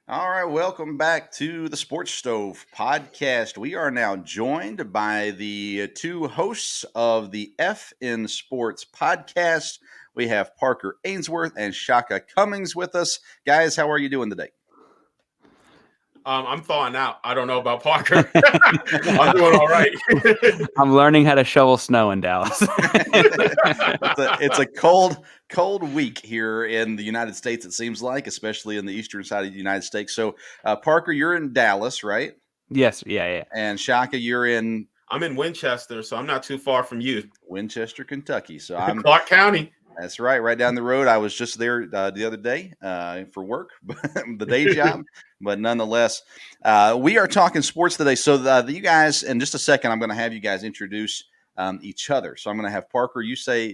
All right, welcome back to the Sports Stove podcast. We are now joined by the two hosts of the F in Sports podcast. We have Parker Ainsworth and Shaka Cummings with us. Guys, how are you doing today? I'm thawing out. I don't know about Parker. I'm doing all right. I'm learning how to shovel snow in Dallas. It's a cold week here in the United States, it seems like, especially in the eastern side of the United States. So, Parker, you're in Dallas, right? Yes, yeah. And Shaka, you're in I'm in Winchester, so I'm not too far from you. Winchester, Kentucky. So I'm Clark County. That's right down the road. I was just there the other day for work, the day job, but nonetheless, we are talking sports today. So you guys, in just a second, I'm going to have you guys introduce each other. So I'm going to have Parker,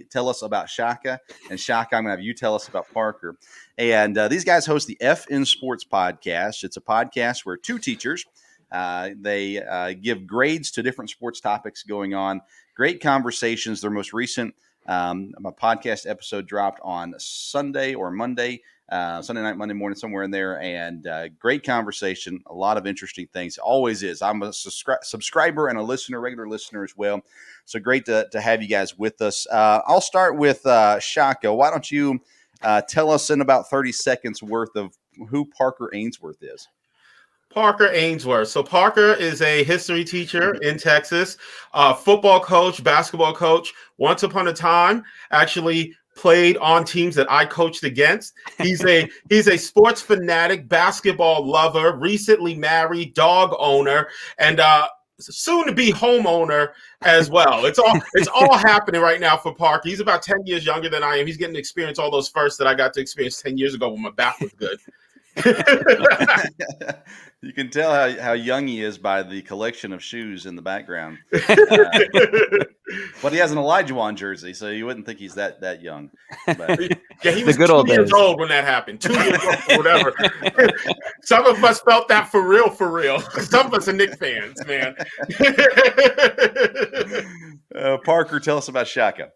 tell us about Shaka, and Shaka, I'm going to have you tell us about Parker. And these guys host the F in Sports podcast. It's a podcast where two teachers, they give grades to different sports topics going on. Great conversations. Their most recent my podcast episode dropped on Sunday or Monday, Sunday night, Monday morning, somewhere in there. And great conversation, a lot of interesting things. Always is. I'm a subscriber and a listener, regular listener as well. So great to have you guys with us. I'll start with Shaka. Why don't you tell us in about 30 seconds worth of who Parker Ainsworth is? Parker Ainsworth. So Parker is a history teacher in Texas, football coach, basketball coach. Once upon a time, actually played on teams that I coached against. He's a sports fanatic, basketball lover, recently married, dog owner, and soon to be homeowner as well. It's all happening right now for Parker. He's about 10 years younger than I am. He's getting to experience all those firsts that I got to experience 10 years ago when my back was good. You can tell how young he is by the collection of shoes in the background. But he has an Olajuwon jersey, so you wouldn't think he's that young. But, yeah, he was 2 years old when that happened. 2 years old, or whatever. Some of us felt that for real. Some of us are Knicks fans, man. Parker, tell us about Shaka.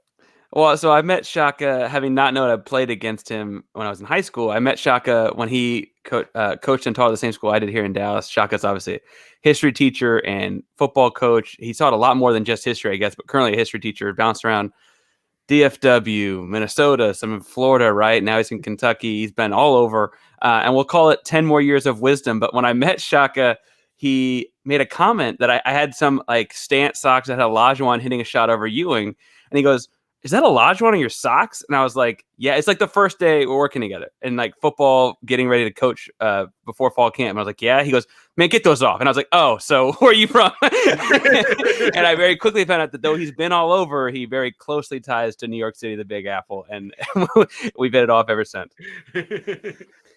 Well, so I met Shaka, having not known I played against him when I was in high school. I met Shaka when he coached and taught at the same school I did here in Dallas. Shaka's obviously a history teacher and football coach. He taught a lot more than just history, I guess, but currently a history teacher, bounced around DFW, Minnesota, some in Florida, right? Now he's in Kentucky. He's been all over. And we'll call it 10 more years of wisdom. But when I met Shaka, he made a comment that I had some like stance socks that had Olajuwon hitting a shot over Ewing. And he goes, "Is that Olajuwon on your socks?" And I was like, yeah, it's like the first day we're working together and like football, getting ready to coach before fall camp. And I was like, yeah. He goes, "Man, get those off." And I was like, "Oh, so where are you from?" And I very quickly found out that though he's been all over, he very closely ties to New York City, the Big Apple. And we've hit it off ever since.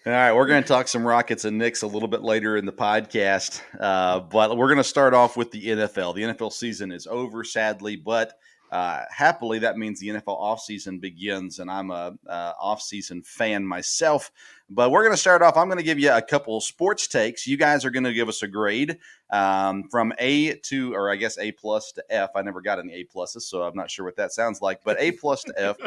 All right, we're going to talk some Rockets and Knicks a little bit later in the podcast, but we're going to start off with the NFL. The NFL season is over, sadly, but happily, that means the NFL offseason begins, and I'm a offseason fan myself. But we're going to start off. I'm going to give you a couple sports takes. You guys are going to give us a grade from A to, or I guess A plus to F. I never got any A pluses, so I'm not sure what that sounds like. But A plus to F.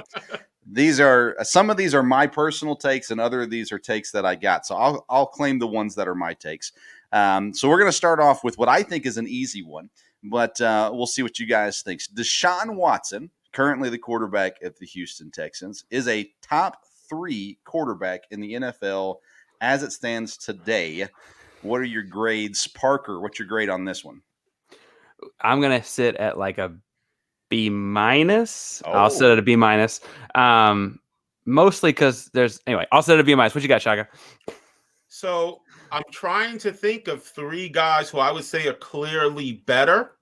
Some of these are my personal takes, and other of these are takes that I got. So I'll claim the ones that are my takes. So we're going to start off with what I think is an easy one. But we'll see what you guys think. Deshaun Watson, currently the quarterback at the Houston Texans, is a top 3 quarterback in the NFL as it stands today. What are your grades? Parker, what's your grade on this one? I'm going to sit at like a B minus. Oh. I'll sit at a B minus. Mostly because I'll sit at a B minus. What you got, Shaka? So I'm trying to think of 3 guys who I would say are clearly better.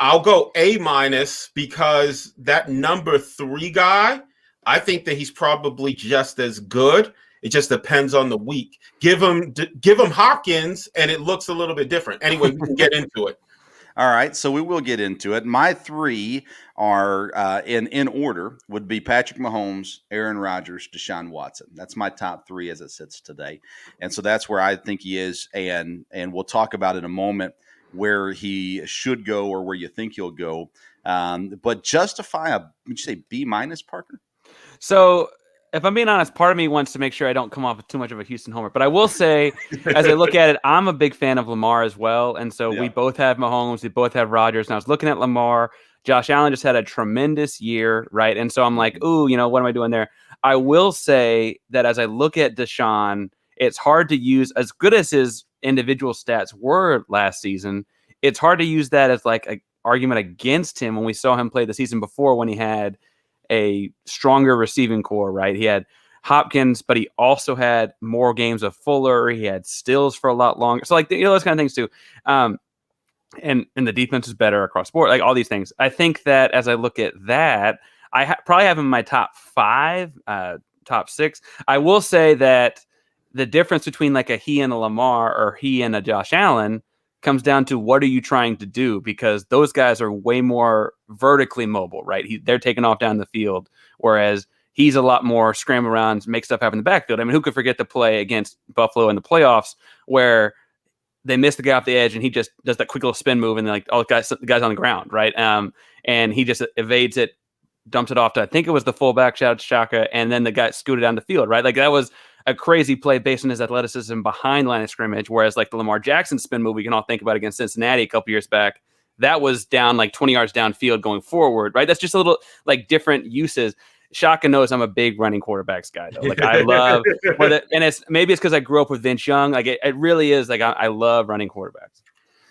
I'll go A minus because that number 3 guy, I think that he's probably just as good. It just depends on the week. Give him Hopkins, and it looks a little bit different. Anyway, we can get into it. All right, so we will get into it. My 3 are in order would be Patrick Mahomes, Aaron Rodgers, Deshaun Watson. That's my top 3 as it sits today, and so that's where I think he is. And we'll talk about in a moment where he should go or where you think he'll go. But justify would you say B minus, Parker? So if I'm being honest, part of me wants to make sure I don't come off with too much of a Houston homer. But I will say, as I look at it, I'm a big fan of Lamar as well. And so we both have Mahomes, we both have Rodgers. And I was looking at Lamar. Josh Allen just had a tremendous year, right? And so I'm like, ooh, what am I doing there? I will say that as I look at Deshaun, it's hard to use, as good as his individual stats were last season, it's hard to use that as like an argument against him when we saw him play the season before when he had a stronger receiving core, right? He had Hopkins, but he also had more games of Fuller. He had Stills for a lot longer. So like, those kind of things too. And the defense is better across the board, like all these things. I think that as I look at that, I probably have him in my top 5, top 6. I will say that the difference between like a he and a Lamar or he and a Josh Allen comes down to what are you trying to do? Because those guys are way more vertically mobile, right? They're taking off down the field, whereas he's a lot more scramble around, make stuff happen in the backfield. I mean, who could forget the play against Buffalo in the playoffs where they miss the guy off the edge and he just does that quick little spin move and then like, oh, the guy's on the ground, right? And he just evades it, dumps it off to, I think it was the fullback, shout out to Shaka, and then the guy scooted down the field, right? Like that was a crazy play based on his athleticism behind line of scrimmage, whereas like the Lamar Jackson spin move we can all think about against Cincinnati a couple years back, that was down like 20 yards downfield going forward, right? That's just a little like different uses. Shaka knows I'm a big running quarterbacks guy though. Like I love, and it's because I grew up with Vince Young. Like it really is like I love running quarterbacks.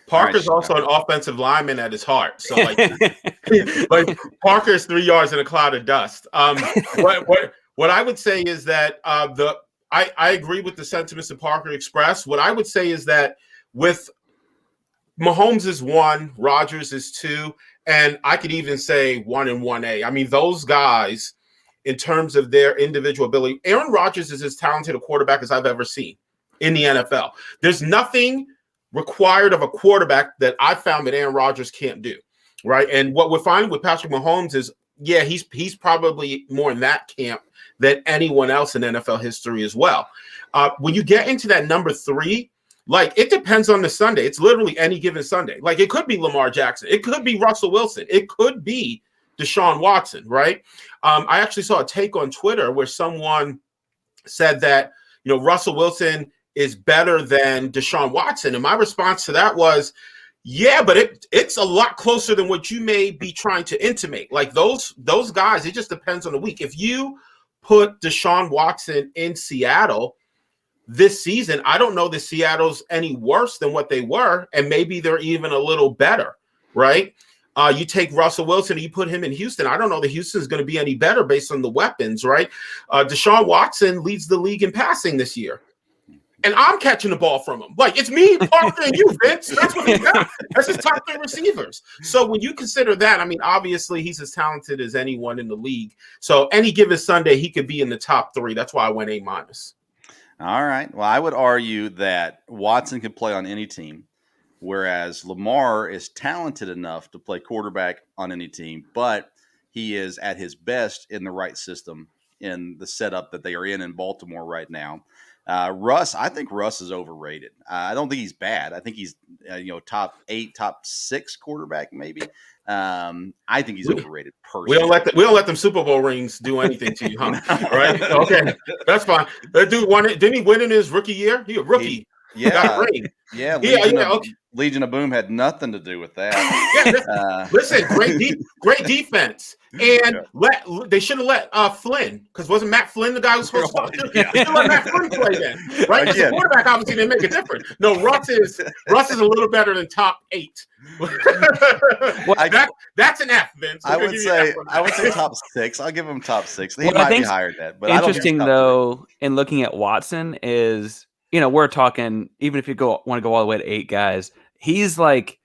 Parker's also an offensive lineman at his heart. So like Parker is 3 yards in a cloud of dust. What I would say is that I agree with the sentiments that Parker expressed. What I would say is that with Mahomes is 1, Rodgers is 2, and I could even say 1 and 1A. I mean, those guys, in terms of their individual ability, Aaron Rodgers is as talented a quarterback as I've ever seen in the NFL. There's nothing required of a quarterback that I found that Aaron Rodgers can't do, right? And what we're finding with Patrick Mahomes is, yeah, he's probably more in that camp than anyone else in NFL history as well. When you get into that number 3, like it depends on the Sunday. It's literally any given Sunday. Like it could be Lamar Jackson. It could be Russell Wilson. It could be Deshaun Watson, right? I actually saw a take on Twitter where someone said that, Russell Wilson is better than Deshaun Watson. And my response to that was, yeah, but it's a lot closer than what you may be trying to intimate. Like those guys, it just depends on the week. If you put Deshaun Watson in Seattle this season, I don't know that Seattle's any worse than what they were, and maybe they're even a little better, right? You take Russell Wilson and you put him in Houston. I don't know that Houston's going to be any better based on the weapons, right? Deshaun Watson leads the league in passing this year. And I'm catching the ball from him. Like, it's me, Parker, and you, Vince. That's what he got. That's his top 3 receivers. So when you consider that, I mean, obviously he's as talented as anyone in the league. So any given Sunday, he could be in the top 3. That's why I went A-. All right. Well, I would argue that Watson can play on any team, whereas Lamar is talented enough to play quarterback on any team, but he is at his best in the right system in the setup that they are in Baltimore right now. I think Russ is overrated. I don't think he's bad. I think he's top 8, top 6 quarterback maybe. I think he's overrated personally. We don't let them Super Bowl rings do anything to you, huh? Right? Okay, that's fine. That dude won it. Didn't he win in his rookie year? He a rookie. Yeah. Yeah. Legion of Boom had nothing to do with that. Listen, great defense. And they should have let Flynn, because wasn't Matt Flynn the guy who was supposed to play? They should let Matt Flynn play then, right? As a quarterback, obviously, they make a difference. No, Russ is a little better than top 8. That's an F, Vince. I would say top 6. I'll give him top 6. He might be higher than that. But interesting though, in looking at Watson is, we're talking, even if you want to go all the way to 8 guys, he's like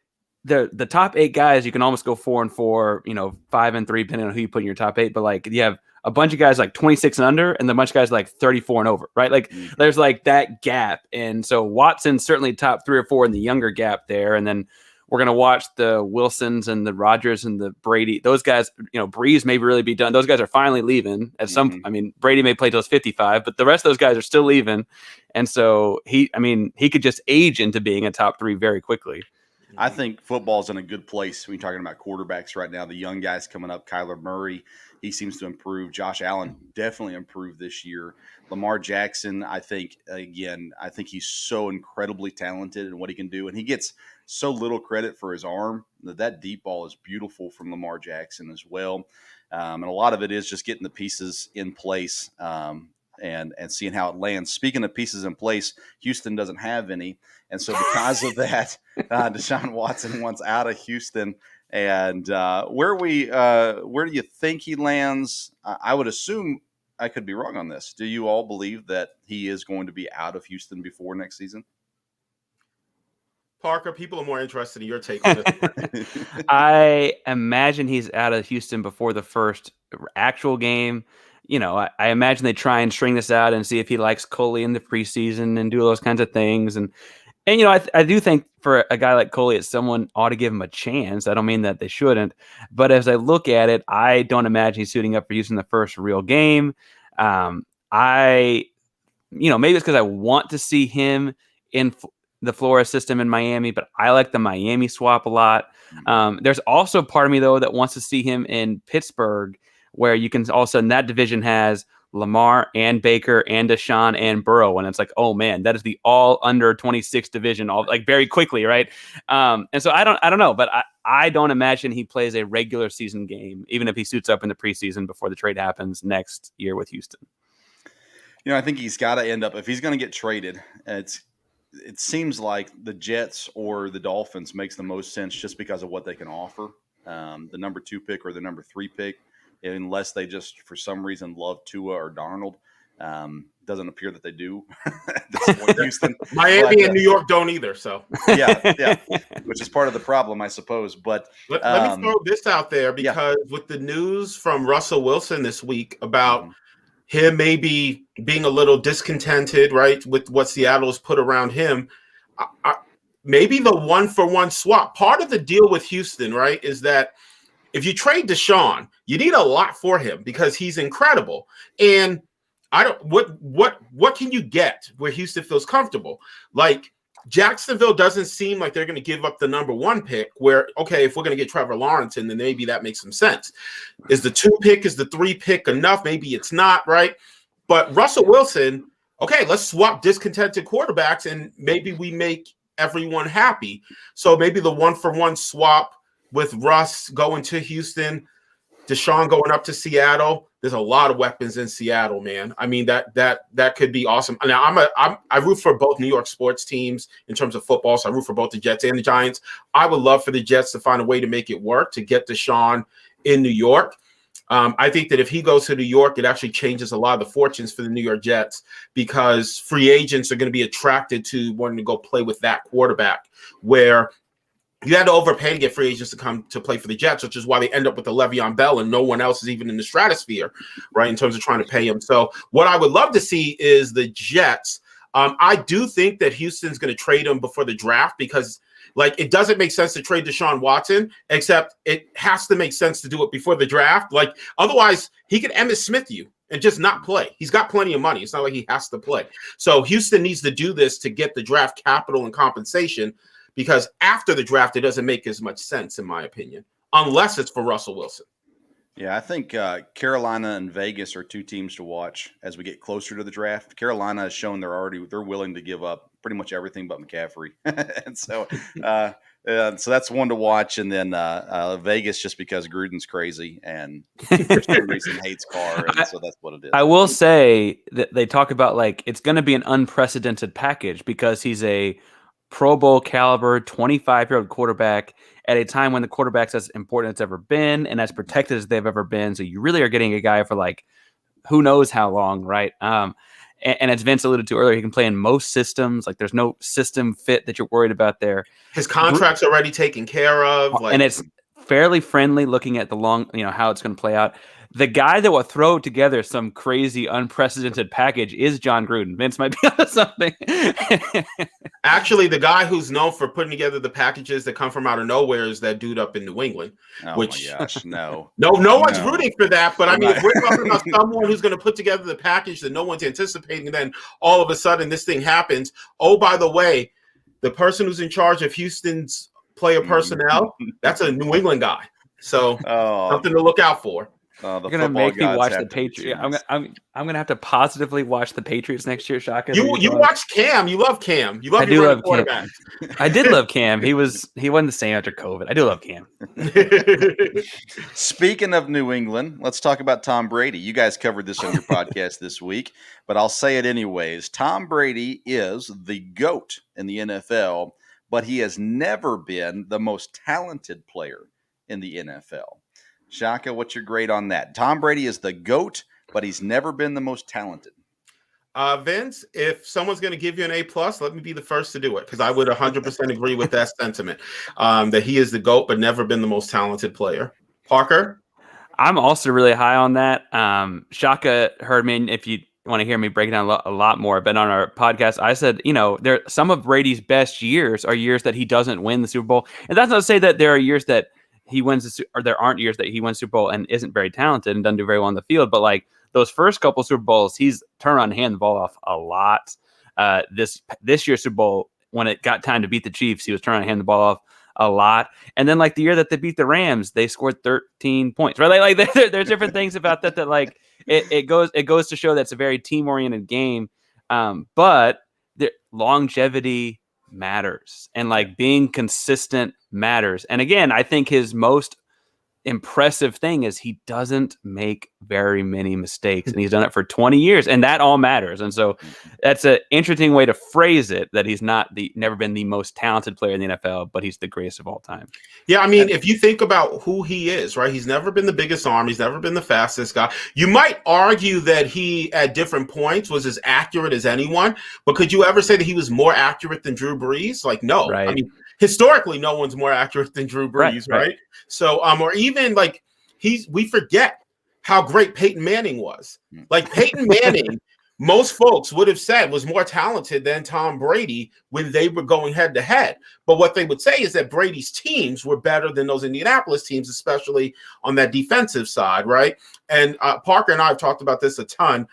the top 8 guys. You can almost go 4 and 4, 5 and 3, depending on who you put in your top 8. But like you have a bunch of guys like 26 and under, and a bunch of guys like 34 and over, right? Like there's like that gap, and so Watson's certainly top 3 or 4 in the younger gap there, and then we're going to watch the Wilsons and the Rodgers and the Brady. Those guys, Breeze may really be done. Those guys are finally leaving at some. I mean, Brady may play till he's 55, but the rest of those guys are still leaving. And so he could just age into being a top 3 very quickly. I think football's in a good place when you're talking about quarterbacks right now. The young guys coming up, Kyler Murray, he seems to improve. Josh Allen definitely improved this year. Lamar Jackson, I think he's so incredibly talented in what he can do, and he gets so little credit for his arm. That deep ball is beautiful from Lamar Jackson as well, and a lot of it is just getting the pieces in place. And seeing how it lands. Speaking of pieces in place, Houston doesn't have any. And so because of that, Deshaun Watson wants out of Houston. And where do you think he lands? I would assume, I could be wrong on this. Do you all believe that he is going to be out of Houston before next season? Parker, people are more interested in your take on this. I imagine he's out of Houston before the first actual game. I imagine they try and string this out and see if he likes Coley in the preseason and do those kinds of things. And I do think for a guy like Coley, someone ought to give him a chance. I don't mean that they shouldn't, but as I look at it, I don't imagine he's suiting up for Houston the first real game. Maybe it's because I want to see him in the Flores system in Miami, but I like the Miami swap a lot. There's also part of me, though, that wants to see him in Pittsburgh, where you can all of a sudden that division has Lamar and Baker and Deshaun and Burrow. And it's like, oh man, that is the all under 26 division, all like very quickly. Right. And so I don't know, but I don't imagine he plays a regular season game, even if he suits up in the preseason before the trade happens next year with Houston. I think he's got to end up, if he's going to get traded, it seems like the Jets or the Dolphins makes the most sense just because of what they can offer. The number 2 pick or the number 3 pick, unless they just, for some reason, love Tua or Darnold. Doesn't appear that they do at this point, Houston. Miami and New York don't either. So yeah, which is part of the problem, I suppose. But let me throw this out there, because with the news from Russell Wilson this week about him maybe being a little discontented, right, with what Seattle has put around him, maybe the 1-for-1 swap. Part of the deal with Houston, right, is that if you trade Deshaun, you need a lot for him because he's incredible. And what can you get where Houston feels comfortable? Like Jacksonville doesn't seem like they're going to give up the number 1 pick, where, okay, if we're going to get Trevor Lawrence in, then maybe that makes some sense. Is the 2 pick, is the 3 pick enough? Maybe it's not, right? But Russell Wilson, okay, let's swap discontented quarterbacks and maybe we make everyone happy. So maybe the 1-for-1 swap with Russ going to Houston, Deshaun going up to Seattle. There's a lot of weapons in Seattle, man. I mean, that could be awesome. Now, I root for both New York sports teams in terms of football, so I root for both the Jets and the Giants. I would love for the Jets to find a way to make it work to get Deshaun in New York. I think that if he goes to New York, it actually changes a lot of the fortunes for the New York Jets, because free agents are going to be attracted to wanting to go play with that quarterback, where you had to overpay to get free agents to come to play for the Jets, which is why they end up with the Le'Veon Bell and no one else is even in the stratosphere, right, in terms of trying to pay him. So what I would love to see is the Jets. I do think that Houston's going to trade him before the draft, because it doesn't make sense to trade Deshaun Watson, except it has to make sense to do it before the draft. Otherwise, he could Emmitt Smith you and just not play. He's got plenty of money. It's not like he has to play. So Houston needs to do this to get the draft capital and compensation, because after the draft, it doesn't make as much sense, in my opinion, unless it's for Russell Wilson. Yeah, I think Carolina and Vegas are 2 teams to watch as we get closer to the draft. Carolina has shown they're willing to give up pretty much everything but McCaffrey, and so that's one to watch. And then Vegas, just because Gruden's crazy and for some reason hates Carr, and so that's what it is. I will say that they talk about it's going to be an unprecedented package, because he's a Pro Bowl caliber 25-year-old quarterback at a time when the quarterback's as important as it's ever been and as protected as they've ever been. So you really are getting a guy for who knows how long, right? And as Vince alluded to earlier, he can play in most systems. There's no system fit that you're worried about there. His contract's already taken care of. And it's fairly friendly looking at the long, how it's going to play out. The guy that will throw together some crazy, unprecedented package is John Gruden. Vince might be onto something. Actually, the guy who's known for putting together the packages that come from out of nowhere is that dude up in New England. Oh my gosh, no. No one's rooting for that. But I mean, if we're talking about someone who's going to put together the package that no one's anticipating, and then all of a sudden this thing happens. Oh, by the way, the person who's in charge of Houston's player personnel, that's a New England guy. So something to look out for. The You're gonna football make me gods watch have the to be Patriots. tuned. I'm gonna have to positively watch the Patriots next year, Shaka. You watch Cam. You love Cam. You I love your do running love Cam. quarterbacks. I did love Cam. He wasn't the same after COVID. I do love Cam. Speaking of New England, let's talk about Tom Brady. You guys covered this on your podcast this week, but I'll say it anyways. Tom Brady is the GOAT in the NFL, but he has never been the most talented player in the NFL. Shaka, what's your grade on that? Tom Brady is the GOAT, but he's never been the most talented. Vince, if someone's going to give you an A plus, let me be the first to do it, because I would 100% agree with that sentiment, that he is the GOAT, but never been the most talented player. Parker? I'm also really high on that. Shaka heard me, and if you want to hear me break it down a lot more, but on our podcast, I said, there some of Brady's best years are years that he doesn't win the Super Bowl. And that's not to say that there are years that he wins, or there aren't years that he wins Super Bowl and isn't very talented and doesn't do very well on the field. But like those first couple Super Bowls, he's turned around and handed the ball off a lot. This year's Super Bowl, when it got time to beat the Chiefs, he was turning around and handing the ball off a lot. And then like the year that they beat the Rams, they scored 13 points, right? Like there's different things about that like it goes to show that's a very team oriented game. But the longevity matters, and like being consistent matters. And again, I think his most impressive thing is he doesn't make very many mistakes, and he's done it for 20 years, and that all matters. And so that's an interesting way to phrase it, that he's never been the most talented player in the NFL, but he's the greatest of all time. Yeah, I mean, if you think about who he is, right? He's never been the biggest arm. He's never been the fastest guy. You might argue that he, at different points, was as accurate as anyone, but could you ever say that he was more accurate than Drew Brees? Like, no. Right. I mean, historically, no one's more accurate than Drew Brees, right? So, or even like we forget how great Peyton Manning was. Like Peyton Manning, most folks would have said was more talented than Tom Brady when they were going head to head. But what they would say is that Brady's teams were better than those Indianapolis teams, especially on that defensive side, right? And Parker and I have talked about this a ton.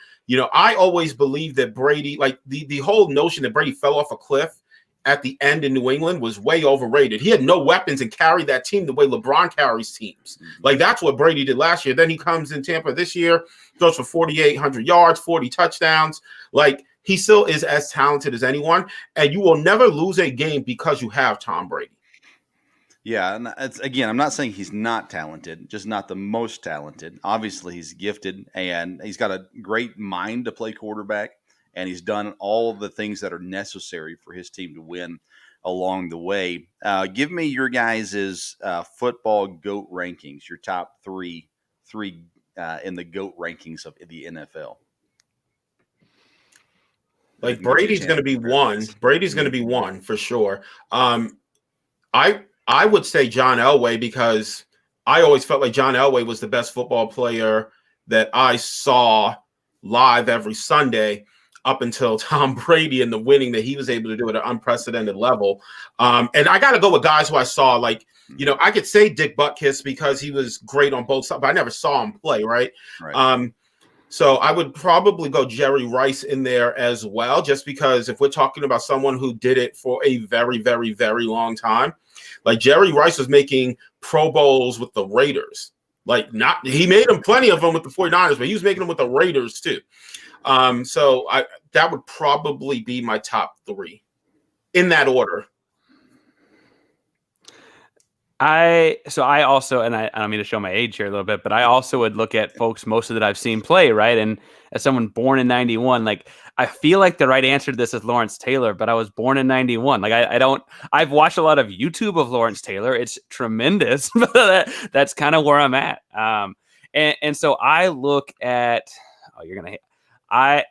I always believe that Brady, like the whole notion that Brady fell off a cliff at the end in New England was way overrated. He had no weapons and carried that team the way LeBron carries teams. Like that's what Brady did last year. Then he comes in Tampa this year, throws for 4,800 yards, 40 touchdowns. Like he still is as talented as anyone, and you will never lose a game because you have Tom Brady. Yeah, and again, I'm not saying he's not talented, just not the most talented. Obviously, he's gifted, and he's got a great mind to play quarterback. And he's done all of the things that are necessary for his team to win along the way. Give me your guys' football GOAT rankings, your top three in the GOAT rankings of the NFL. Like Brady's going to be one. Brady's going to be one for sure. I would say John Elway, because I always felt like John Elway was the best football player that I saw live every Sunday, up until Tom Brady and the winning that he was able to do at an unprecedented level. And I got to go with guys who I saw, like, I could say Dick Butkus because he was great on both sides, but I never saw him play, right? So I would probably go Jerry Rice in there as well, just because if we're talking about someone who did it for a very, very, very long time, like Jerry Rice was making Pro Bowls with the Raiders. He made them plenty of them with the 49ers, but he was making them with the Raiders too. So that would probably be my top three in that order. I also, and I don't mean to show my age here a little bit, but I also would look at folks most of that I've seen play, right? And as someone born in 91, like I feel like the right answer to this is Lawrence Taylor, but I was born in 91. Like I've watched a lot of YouTube of Lawrence Taylor. It's tremendous, but that's kind of where I'm at. And so I look at, I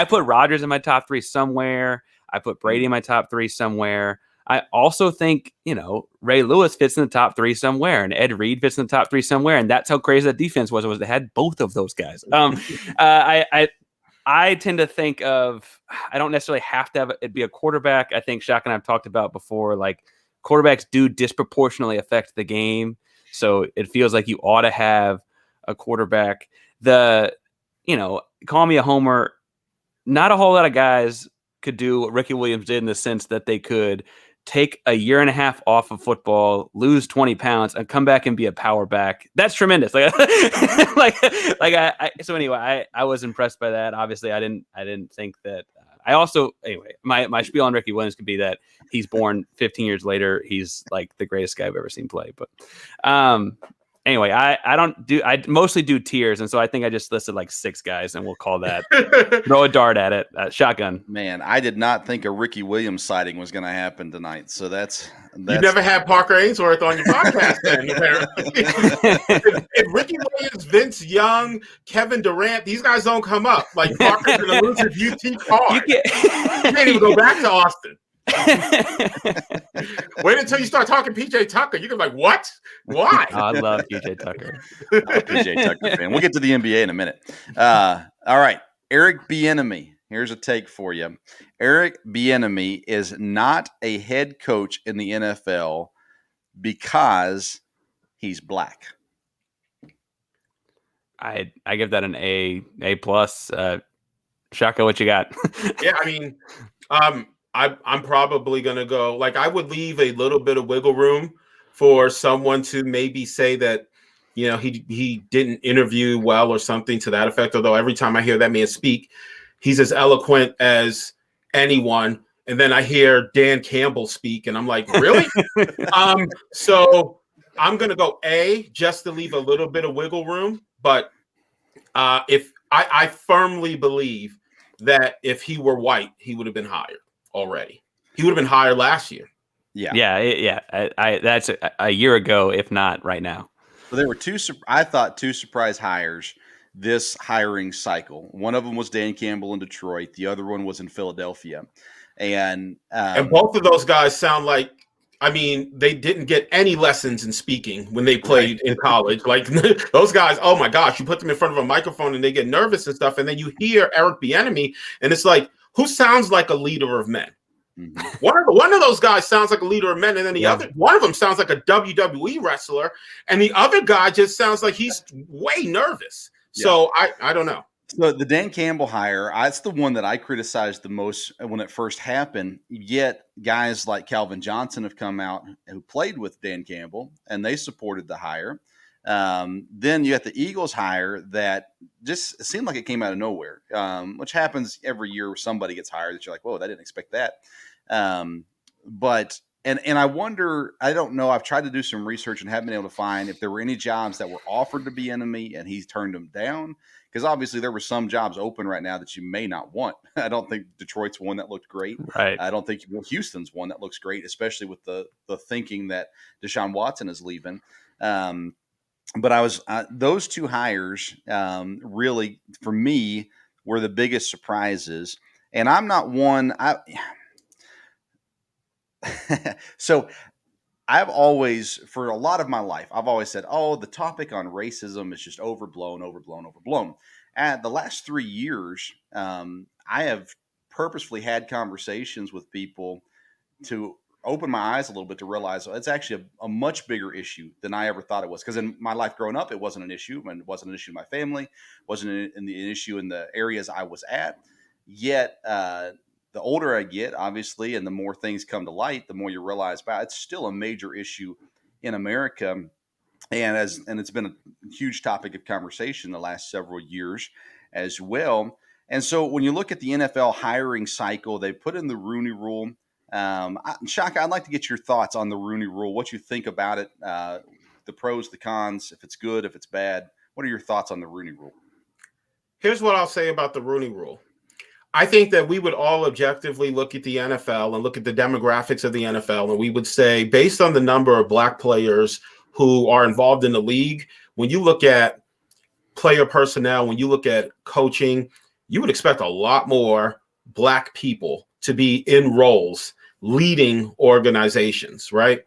put Rodgers in my top three somewhere. I put Brady in my top three somewhere. I also think, Ray Lewis fits in the top three somewhere, and Ed Reed fits in the top three somewhere. And that's how crazy that defense was. It was they had both of those guys. I tend to think of, I don't necessarily have to have it be a quarterback. I think Shaq and I've talked about before, like quarterbacks do disproportionately affect the game. So it feels like you ought to have a quarterback. Call me a homer. Not a whole lot of guys could do what Ricky Williams did in the sense that they could take a year and a half off of football, lose 20 pounds, and come back and be a power back. That's tremendous. So anyway, I was impressed by that. Obviously, I didn't think that. I also, anyway, my spiel on Ricky Williams could be that he's born 15 years later. He's like the greatest guy I've ever seen play. But anyway, I mostly do tiers, and so I think I just listed like 6 guys, and we'll call that throw a dart at it, shotgun. Man, I did not think a Ricky Williams sighting was going to happen tonight. So that's you never had Parker Ainsworth on your podcast, then apparently. if Ricky Williams, Vince Young, Kevin Durant, these guys don't come up. Like Parker's going to lose if you teach hard. You can't even go back to Austin. Wait until you start talking PJ Tucker. You're gonna be like, what? Why? Oh, I love PJ Tucker. PJ Tucker fan. We'll get to the NBA in a minute. All right, Eric Bieniemy. Here's a take for you. Eric Bieniemy is not a head coach in the NFL because he's black. I give that an A plus. Shaka, what you got? Yeah, I mean, I'm probably going to go, like, I would leave a little bit of wiggle room for someone to maybe say that, you know, he didn't interview well or something to that effect. Although every time I hear that man speak, he's as eloquent as anyone. And then I hear Dan Campbell speak and I'm like, really? So I'm going to go A, just to leave a little bit of wiggle room. But if I firmly believe that if he were white, he would have been hired already. He would have been hired last year. Yeah. That's a year ago, if not right now. So there were two surprise hires this hiring cycle. One of them was Dan Campbell in Detroit. The other one was in Philadelphia. And both of those guys sound like, I mean, they didn't get any lessons in speaking when they played in college. Like those guys, oh my gosh, you put them in front of a microphone and they get nervous and stuff. And then you hear Eric Bieniemy and it's like, who sounds like a leader of men? Mm-hmm. One of those guys sounds like a leader of men, and then the other one of them sounds like a WWE wrestler, and the other guy just sounds like he's way nervous. Yeah. So I don't know. So the Dan Campbell hire, that's the one that I criticized the most when it first happened. Yet guys like Calvin Johnson have come out who played with Dan Campbell, and they supported the hire. Then you got the Eagles hire that just seemed like it came out of nowhere, which happens every year where somebody gets hired that you're like, whoa, I didn't expect that. But I wonder, I don't know. I've tried to do some research and haven't been able to find if there were any jobs that were offered to Bieniemy and he's turned them down. Because obviously there were some jobs open right now that you may not want. I don't think Detroit's one that looked great. Right. I don't think Houston's one that looks great, especially with the thinking that Deshaun Watson is leaving. But those two hires really, for me, were the biggest surprises. And I'm not one. So I've always, for a lot of my life, I've always said, oh, the topic on racism is just overblown. And the last 3 years, I have purposefully had conversations with people to open my eyes a little bit to realize it's actually a much bigger issue than I ever thought it was. Because in my life growing up, it wasn't an issue, and it wasn't an issue in my family, wasn't an issue in the areas I was at. Yet, the older I get, obviously, and the more things come to light, the more you realize, wow, it's still a major issue in America. And it's been a huge topic of conversation the last several years as well. And so when you look at the NFL hiring cycle, they put in the Rooney Rule. Shaka, I'd like to get your thoughts on the Rooney Rule, what you think about it, the pros, the cons, if it's good, if it's bad. What are your thoughts on the Rooney Rule? Here's what I'll say about the Rooney Rule. I think that we would all objectively look at the NFL and look at the demographics of the NFL, and we would say, based on the number of black players who are involved in the league, when you look at player personnel, when you look at coaching, you would expect a lot more black people to be in roles leading organizations, right?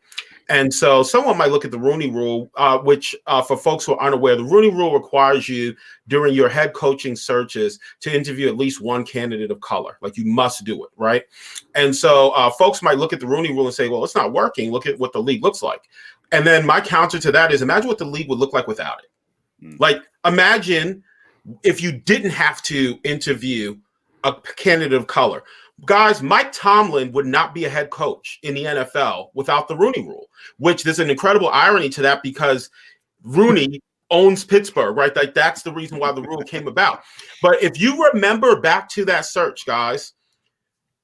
And so someone might look at the Rooney Rule, which for folks who are unaware, the Rooney Rule requires you during your head coaching searches to interview at least one candidate of color. Like you must do it, right? And so folks might look at the Rooney Rule and say, well, it's not working. Look at what the league looks like. And then my counter to that is imagine what the league would look like without it. Like imagine if you didn't have to interview a candidate of color. Guys, Mike Tomlin would not be a head coach in the NFL without the Rooney Rule, which there's an incredible irony to that because Rooney owns Pittsburgh, right? Like that's the reason why the rule came about. But if you remember back to that search, guys,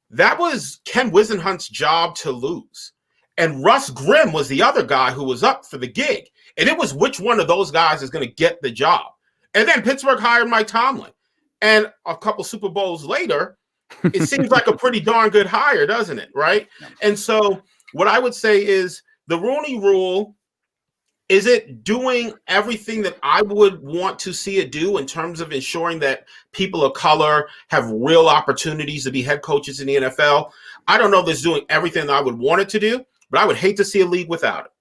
that was Ken Wisenhunt's job to lose. And Russ Grimm was the other guy who was up for the gig. And it was which one of those guys is going to get the job. And then Pittsburgh hired Mike Tomlin. And a couple Super Bowls later, it seems like a pretty darn good hire, doesn't it? Right. And so what I would say is the Rooney Rule, is it doing everything that I would want to see it do in terms of ensuring that people of color have real opportunities to be head coaches in the NFL? I don't know if it's doing everything that I would want it to do, but I would hate to see a league without it.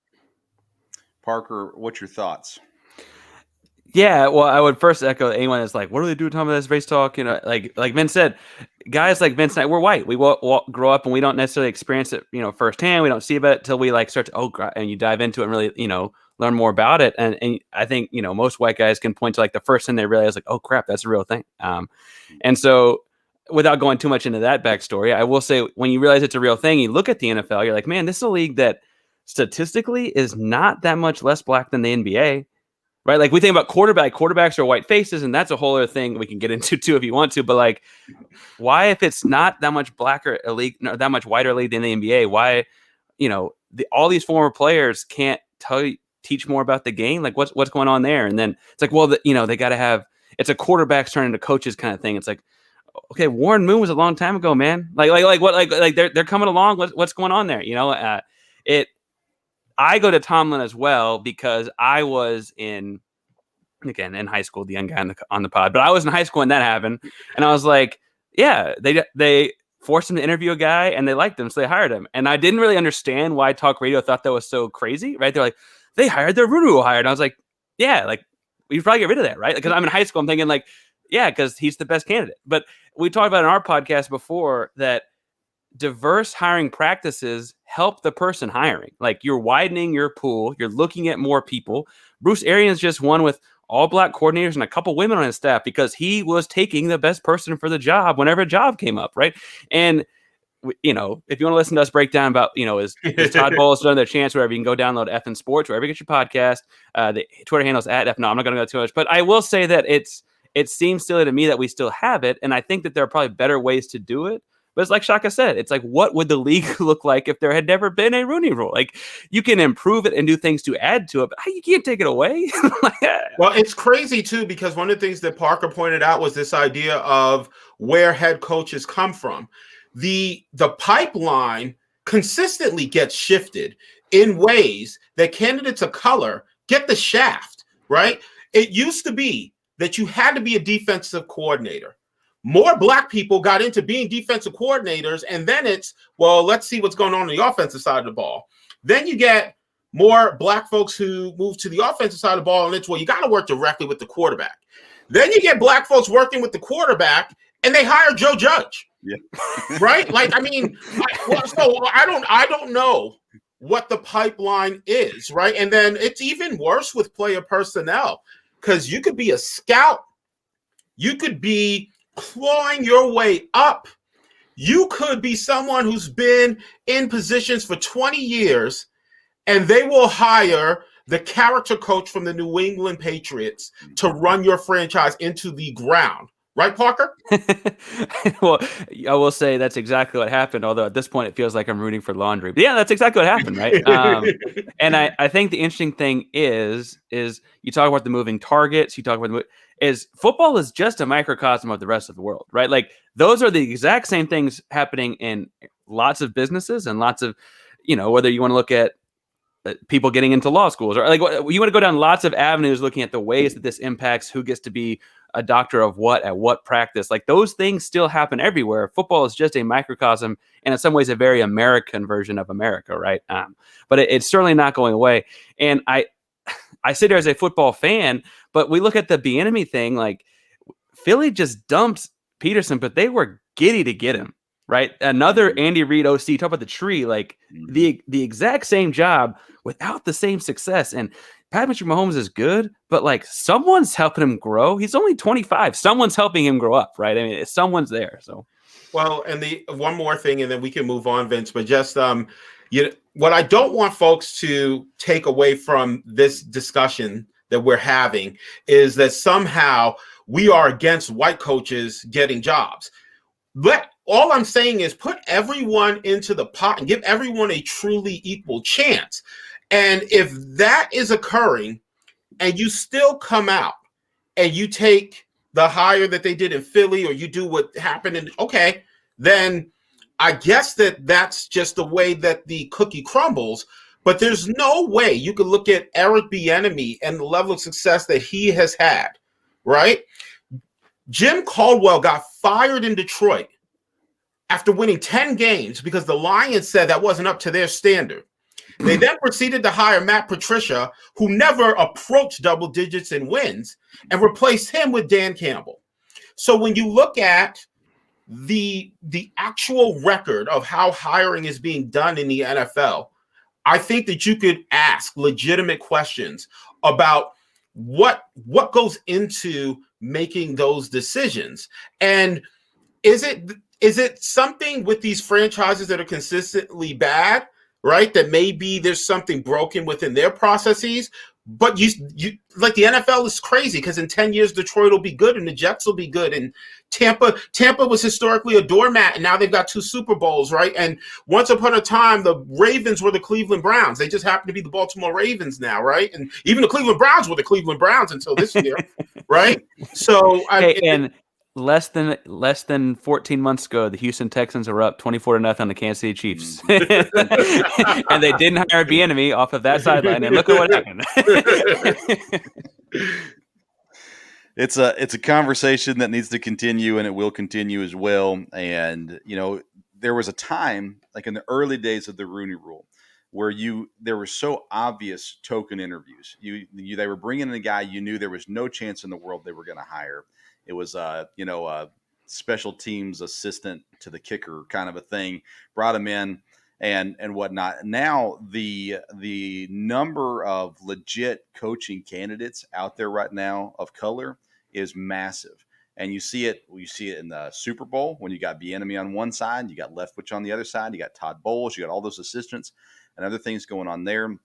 Parker, what's your thoughts? Yeah, well, I would first echo anyone that's like, what do they do talking about this race talk? You know, like Vince said, guys like Vince and I, we're white. We grow up and we don't necessarily experience it, firsthand. We don't see about it till we start to, and you dive into it and really, learn more about it. And I think, most white guys can point to the first thing they realize, oh crap, that's a real thing. And so without going too much into that backstory, I will say when you realize it's a real thing, you look at the NFL, you're like, man, this is a league that statistically is not that much less black than the NBA. Right, like we think about quarterbacks are white faces, and that's a whole other thing we can get into too if you want to. But why, if it's not that much blacker a league, that much whiter league than the NBA, why, all these former players can't teach more about the game? Like what's going on there? And then it's like, well, they got to have, it's a quarterbacks turn into coaches kind of thing. It's like, okay, Warren Moon was a long time ago, man. They're coming along. What's going on there? I go to Tomlin as well because I was in high school, the young guy on the pod, but I was in high school when that happened. And I was like, yeah, they forced him to interview a guy and they liked him. So they hired him. And I didn't really understand why talk radio thought that was so crazy, right? They're like, they hired their Rooney Rule hired. And I was like, yeah, we probably get rid of that, right? Because I'm in high school, I'm thinking yeah, because he's the best candidate. But we talked about in our podcast before that diverse hiring practices help the person hiring. You're widening your pool. You're looking at more people. Bruce Arians just won with all black coordinators and a couple women on his staff because he was taking the best person for the job whenever a job came up. Right. And, if you want to listen to us break down about, is Todd Bowles done their chance, wherever, you can go download FN Sports, wherever you get your podcast. The Twitter handle is @F. No, I'm not going to go too much, but I will say that it seems silly to me that we still have it. And I think that there are probably better ways to do it. But it's like Shaka said, it's like, what would the league look like if there had never been a Rooney Rule? You can improve it and do things to add to it, but you can't take it away. Well, it's crazy too, because one of the things that Parker pointed out was this idea of where head coaches come from. The pipeline consistently gets shifted in ways that candidates of color get the shaft, right? It used to be that you had to be a defensive coordinator. More black people got into being defensive coordinators, and then it's, well, let's see what's going on the offensive side of the ball. Then you get more black folks who move to the offensive side of the ball, and it's, well, you got to work directly with the quarterback. Then you get black folks working with the quarterback, and they hire Joe Judge. Yeah. Right? So I don't know what the pipeline is, right? And then it's even worse with player personnel, because you could be a scout, you could be clawing your way up. You could be someone who's been in positions for 20 years, and they will hire the character coach from the New England Patriots to run your franchise into the ground. Right, Parker? Well, I will say that's exactly what happened, although at this point it feels like I'm rooting for laundry. But yeah, that's exactly what happened, right? And I think the interesting thing is you talk about the moving targets, you talk about is football is just a microcosm of the rest of the world, right? Those are the exact same things happening in lots of businesses and lots of, whether you want to look at people getting into law schools or you want to go down lots of avenues looking at the ways that this impacts who gets to be a doctor of what at what practice. Those things still happen everywhere. Football is just a microcosm and in some ways a very American version of America, right? But it's certainly not going away. And I sit there as a football fan, but we look at the Bieniemy thing, Philly just dumped Peterson, but they were giddy to get him, right? Another Andy Reid OC, talk about the tree, the exact same job without the same success. And Patrick Mahomes is good, but someone's helping him grow. He's only 25. Someone's helping him grow up, right? I mean, someone's there. So Well, and the one more thing, and then we can move on, Vince. But just what I don't want folks to take away from this discussion that we're having is that somehow we are against white coaches getting jobs. All I'm saying is put everyone into the pot and give everyone a truly equal chance. And if that is occurring, and you still come out and you take the hire that they did in Philly, or you do what happened in, okay, then I guess that's just the way that the cookie crumbles. But there's no way you could look at Eric Bieniemy and the level of success that he has had, right? Jim Caldwell got fired in Detroit after winning 10 games because the Lions said that wasn't up to their standard. They then proceeded to hire Matt Patricia, who never approached double digits in wins, and replaced him with Dan Campbell. So when you look at the actual record of how hiring is being done in the NFL, I think that you could ask legitimate questions about what goes into making those decisions. And is it something with these franchises that are consistently bad, right? That maybe there's something broken within their processes, but you like the NFL is crazy because in 10 years Detroit will be good and the Jets will be good, and Tampa was historically a doormat, and now they've got 2 Super Bowls, right? And once upon a time the Ravens were the Cleveland Browns. They just happen to be the Baltimore Ravens now, right? And even the Cleveland Browns were the Cleveland Browns until this year, right? So less than 14 months ago, the Houston Texans were up 24-0 on the Kansas City Chiefs, and they didn't hire Bieniemy off of that sideline. And look at what happened. It's a conversation that needs to continue, and it will continue as well. And there was a time, like in the early days of the Rooney Rule, where there were so obvious token interviews. They were bringing in a guy you knew there was no chance in the world they were going to hire. It was a special teams assistant to the kicker kind of a thing. Brought him in and whatnot. Now the number of legit coaching candidates out there right now of color is massive. And you see it in the Super Bowl when you got Bieniemy on one side, you got Leftwich on the other side, you got Todd Bowles, you got all those assistants and other things going on there.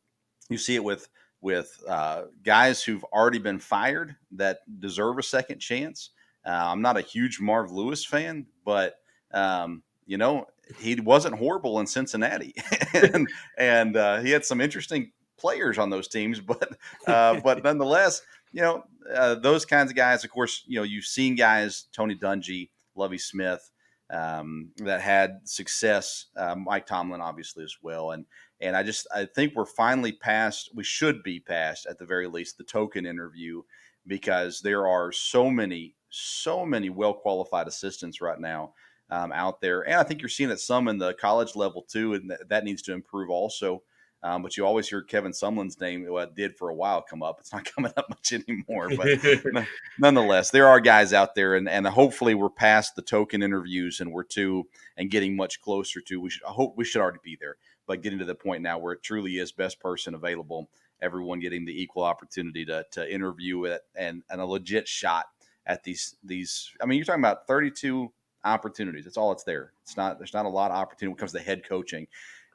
You see it with guys who've already been fired that deserve a second chance. I'm not a huge Marv Lewis fan, but he wasn't horrible in Cincinnati, and he had some interesting players on those teams. But nonetheless, those kinds of guys. Of course, you've seen guys, Tony Dungy, Lovie Smith, that had success. Mike Tomlin, obviously, as well. And I think we should be past at the very least the token interview, because there are so many well-qualified assistants right now out there. And I think you're seeing it some in the college level too, and that needs to improve also. But you always hear Kevin Sumlin's name, did for a while, come up. It's not coming up much anymore. But nonetheless, there are guys out there, and hopefully we're past the token interviews and and getting much closer to, I hope we should already be there, but getting to the point now where it truly is best person available, everyone getting the equal opportunity to interview it and a legit shot at these. I mean, you're talking about 32 opportunities. That's all it's there. There's not a lot of opportunity when it comes to head coaching.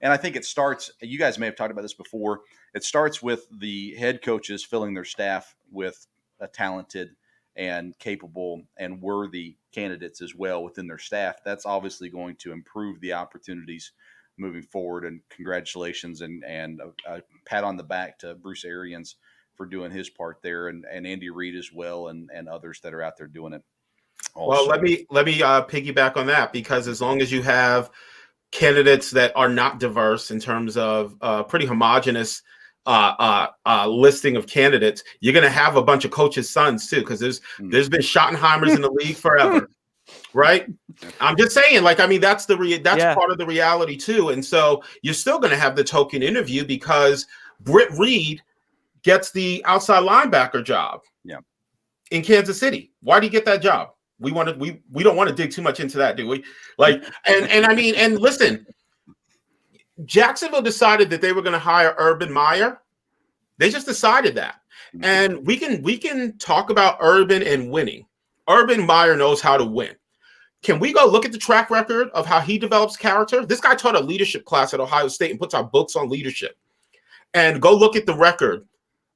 And I think it starts, you guys may have talked about this before, it starts with the head coaches filling their staff with a talented and capable and worthy candidates as well within their staff. That's obviously going to improve the opportunities moving forward. And congratulations and a pat on the back to Bruce Arians for doing his part there, and Andy Reid as well, and others that are out there doing it also. Well, let me piggyback on that, because as long as you have candidates that are not diverse in terms of pretty homogenous listing of candidates, you're going to have a bunch of coaches' sons too, because there's been Schottenheimers in the league forever, right? I'm just saying, that's part of the reality too. And so you're still going to have the token interview, because Britt Reed gets the outside linebacker job in Kansas City. Why do you get that job? We don't want to dig too much into that, do we? And listen, Jacksonville decided that they were going to hire Urban Meyer. They just decided that. And we can talk about Urban and winning. Urban Meyer knows how to win. Can we go look at the track record of how he develops character? This guy taught a leadership class at Ohio State and puts out books on leadership. And go look at the record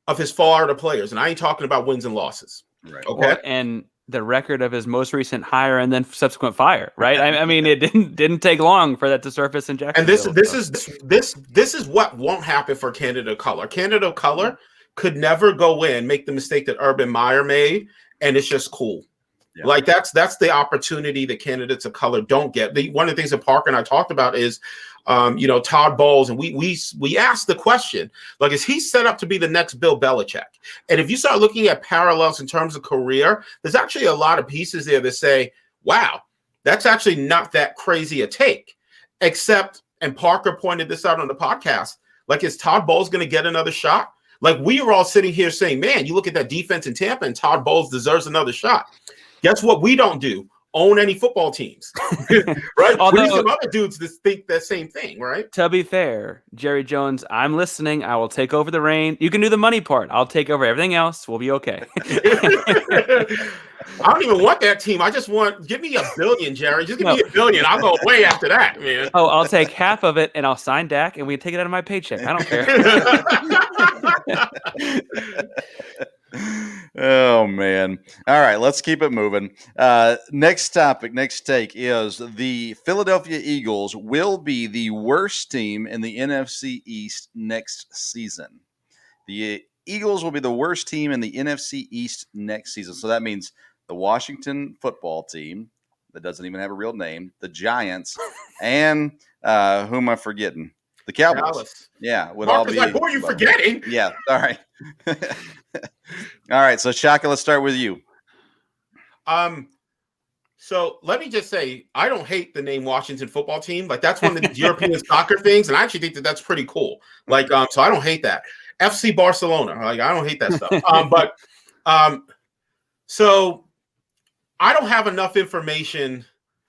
of his Florida players. And I ain't talking about wins and losses. Right. Okay. And the record of his most recent hire and then subsequent fire, right? I mean, it didn't take long for that to surface in Jacksonville. And this is what won't happen for candidate of color. Candidate of color could never go in, make the mistake that Urban Meyer made, and it's just cool. Yeah. Like that's the opportunity that candidates of color don't get. One of the things that Parker and I talked about is, Todd Bowles, and we asked the question, like, is he set up to be the next Bill Belichick? And if you start looking at parallels in terms of career, there's actually a lot of pieces there that say, wow, that's actually not that crazy a take. Except, and Parker pointed this out on the podcast, like, is Todd Bowles going to get another shot? Like, we were all sitting here saying, man, you look at that defense in Tampa and Todd Bowles deserves another shot. Guess what we don't do? Own any football teams, right? Although, we need some other dudes that think that same thing, right? To be fair, Jerry Jones, I'm listening. I will take over the reign. You can do the money part. I'll take over everything else. We'll be okay. I don't even want that team. I just give me $1 billion, Jerry. Just give me $1 billion. I'll go away after that, man. Oh, I'll take half of it and I'll sign Dak and we take it out of my paycheck. I don't care. Oh, man. All right, let's keep it moving. Next take is the Philadelphia Eagles will be the worst team in the NFC East next season. The Eagles will be the worst team in the NFC East next season. So that means the Washington football team, that doesn't even have a real name, the Giants, and who am I forgetting? The Cowboys. Dallas. Yeah. With Marcus, all the who are you forgetting? Yeah. All right. All right. So Shaka, let's start with you. So let me just say, I don't hate the name Washington football team. Like, that's one of the European soccer things, and I actually think that that's pretty cool. Like, so I don't hate that. FC Barcelona. Like, I don't hate that stuff. So I don't have enough information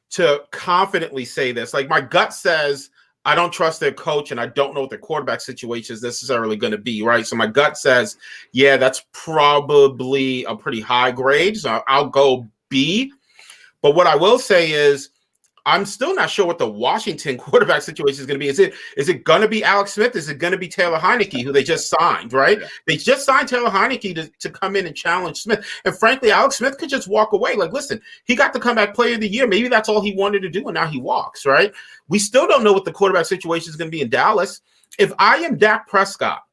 to confidently say this. Like, my gut says I don't trust their coach, and I don't know what their quarterback situation is necessarily going to be, right? So my gut says, yeah, that's probably a pretty high grade. So I'll go B. But what I will say is, I'm still not sure what the Washington quarterback situation is going to be. Is it going to be Alex Smith? Is it going to be Taylor Heineke, who they just signed, right? Yeah. They just signed Taylor Heineke to come in and challenge Smith. And frankly, Alex Smith could just walk away. Like, listen, he got the comeback player of the year. Maybe that's all he wanted to do, and now he walks, right? We still don't know what the quarterback situation is going to be in Dallas. If I am Dak Prescott,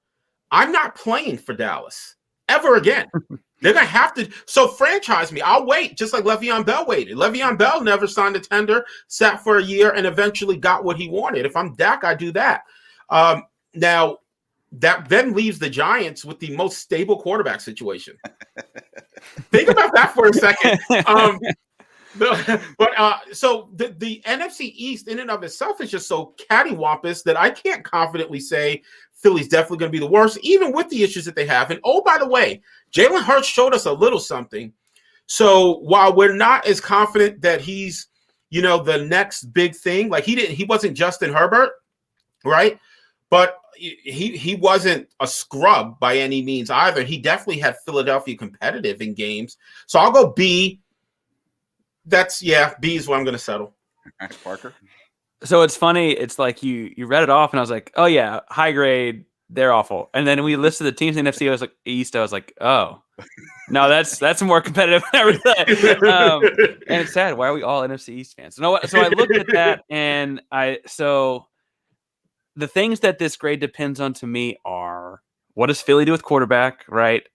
I'm not playing for Dallas ever again. They're going to have to. So franchise me. I'll wait, just like Le'Veon Bell waited. Le'Veon Bell never signed a tender, sat for a year, and eventually got what he wanted. If I'm Dak, I do that. Now, that then leaves the Giants with the most stable quarterback situation. Think about that for a second. So the NFC East in and of itself is just so cattywampus that I can't confidently say Philly's definitely going to be the worst, even with the issues that they have. And oh, by the way, Jalen Hurts showed us a little something. So while we're not as confident that he's, the next big thing, like he wasn't Justin Herbert, right? But he wasn't a scrub by any means either. He definitely had Philadelphia competitive in games. So I'll go B. B is where I'm going to settle. Parker. So it's funny. It's like you read it off, and I was like, oh yeah, high grade. They're awful. And then we listed the teams in the NFC. I was like East. I was like, oh, no, that's more competitive than everything. And it's sad. Why are we all NFC East fans? So I looked at that, and so the things that this grade depends on to me are, what does Philly do with quarterback, right?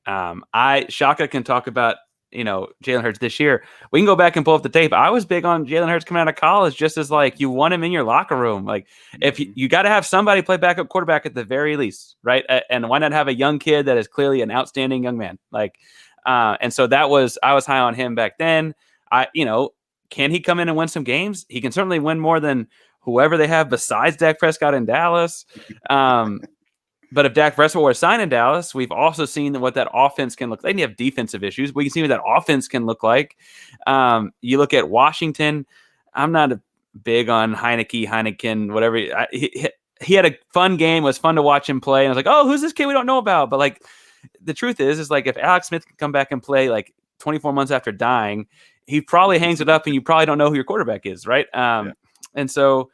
Shaka can talk about Jalen Hurts this year. We can go back and pull up the tape. I was big on Jalen Hurts coming out of college, just as like you want him in your locker room. Like if you got to have somebody play backup quarterback at the very least, right? And why not have a young kid that is clearly an outstanding young man? Like, and so I was high on him back then. Can he come in and win some games? He can certainly win more than whoever they have besides Dak Prescott in Dallas. But if Dak Prescott were signed in Dallas, we've also seen what that offense can look like. They have defensive issues. We can see what that offense can look like. You look at Washington. I'm not big on Heineken, whatever. He had a fun game. It was fun to watch him play. And I was like, oh, who's this kid we don't know about? But like, the truth is like if Alex Smith can come back and play like 24 months after dying, he probably hangs it up, and you probably don't know who your quarterback is, right? And so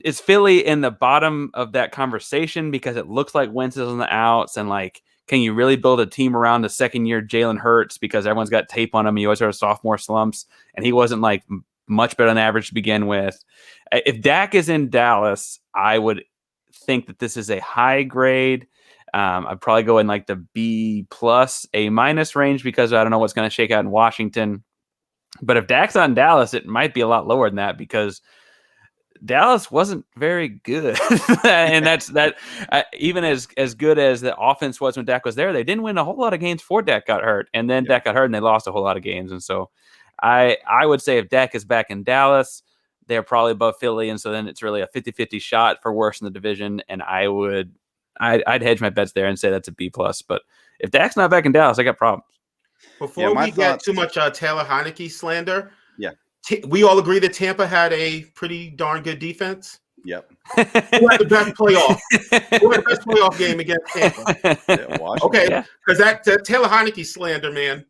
is Philly in the bottom of that conversation because it looks like Wentz is on the outs, and like, can you really build a team around the second year Jalen Hurts because everyone's got tape on him? He always had sophomore slumps, and he wasn't like much better than average to begin with. If Dak is in Dallas, I would think that this is a high grade. I'd probably go in like the B plus, A minus range because I don't know what's going to shake out in Washington. But if Dak's not in Dallas, it might be a lot lower than that because Dallas wasn't very good. And that's that. Even as good as the offense was when Dak was there, they didn't win a whole lot of games before Dak got hurt. And then Dak got hurt and they lost a whole lot of games. And so I would say if Dak is back in Dallas, they're probably above Philly. And so then it's really a 50-50 shot for worse in the division. And I'd hedge my bets there and say that's a B plus. But if Dak's not back in Dallas, I got problems. Before we get too much Taylor Heineke slander, we all agree that Tampa had a pretty darn good defense. Yep. Who had the best playoff? Who had the best playoff game against Tampa? Okay, because that Taylor Heineke slander, man.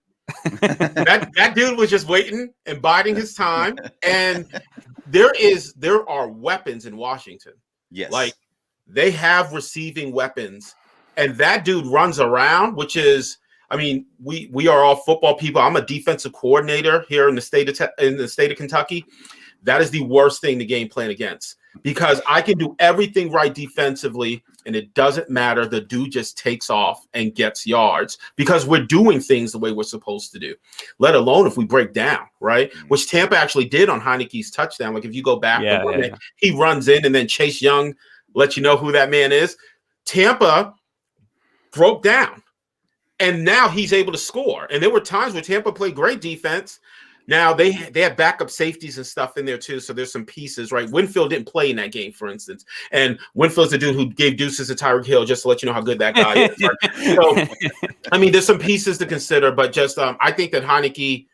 that dude was just waiting and biding his time. And there are weapons in Washington. Yes, like they have receiving weapons, and that dude runs around, which is. I mean, we are all football people. I'm a defensive coordinator here in the state of Kentucky. That is the worst thing to game plan against because I can do everything right defensively, and it doesn't matter. The dude just takes off and gets yards because we're doing things the way we're supposed to do, let alone if we break down, right? Which Tampa actually did on Heineke's touchdown. Like if you go back, he runs in and then Chase Young lets you know who that man is. Tampa broke down. And now he's able to score. And there were times where Tampa played great defense. Now they have backup safeties and stuff in there too. So there's some pieces, right? Winfield didn't play in that game, for instance. And Winfield's the dude who gave deuces to Tyreek Hill, just to let you know how good that guy is. Right? So, I mean, there's some pieces to consider, but just I think that Heineke,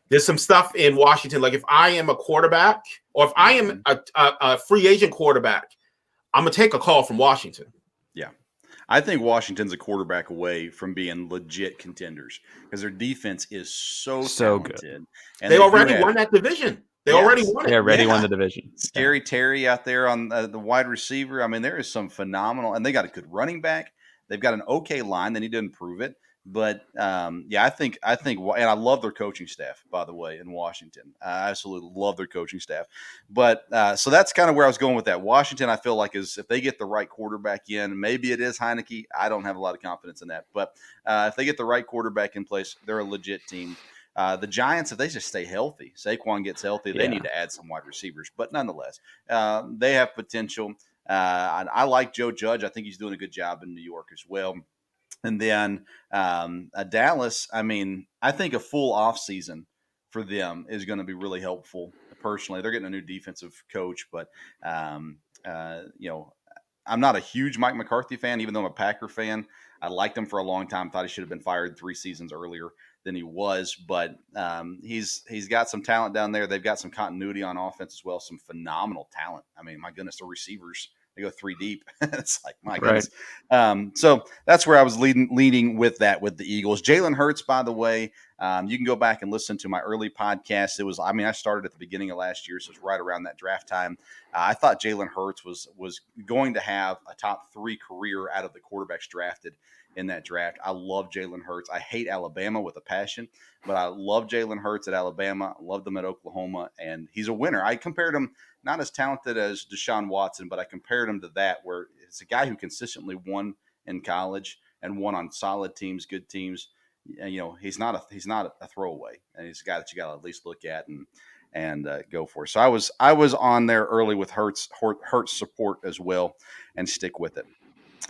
there's some stuff in Washington. Like if I am a quarterback or if I am a free agent quarterback, I'm going to take a call from Washington. Yeah. I think Washington's a quarterback away from being legit contenders because their defense is so talented. Good. And they already won that division. They already won it. They already won the division. Scary Terry out there on the wide receiver. I mean, there is some phenomenal, and they got a good running back. They've got an okay line. They need to improve it. But I think, and I love their coaching staff, by the way, in Washington. I absolutely love their coaching staff. But so that's kind of where I was going with that. Washington, I feel like is if they get the right quarterback in, maybe it is Heineke. I don't have a lot of confidence in that. But if they get the right quarterback in place, they're a legit team. The Giants, if they just stay healthy, Saquon gets healthy, they need to add some wide receivers. But nonetheless, they have potential. I like Joe Judge. I think he's doing a good job in New York as well. And then Dallas, I mean, I think a full offseason for them is going to be really helpful. Personally, they're getting a new defensive coach, but, I'm not a huge Mike McCarthy fan, even though I'm a Packer fan. I liked him for a long time. Thought he should have been fired 3 seasons earlier than he was, but he's got some talent down there. They've got some continuity on offense as well, some phenomenal talent. I mean, my goodness, the receivers – they go 3 deep. It's like, my goodness. So that's where I was leading with that with the Eagles. Jalen Hurts, by the way, you can go back and listen to my early podcast. I started at the beginning of last year, so it's right around that draft time. I thought Jalen Hurts was going to have a top 3 career out of the quarterbacks drafted in that draft. I love Jalen Hurts. I hate Alabama with a passion, but I love Jalen Hurts at Alabama. I loved him at Oklahoma, and he's a winner. I compared him not as talented as Deshaun Watson, but I compared him to that, where it's a guy who consistently won in college and won on solid teams, good teams. He's not a throwaway, and he's a guy that you got to at least look at and go for. So I was on there early with Hurts support as well, and stick with it.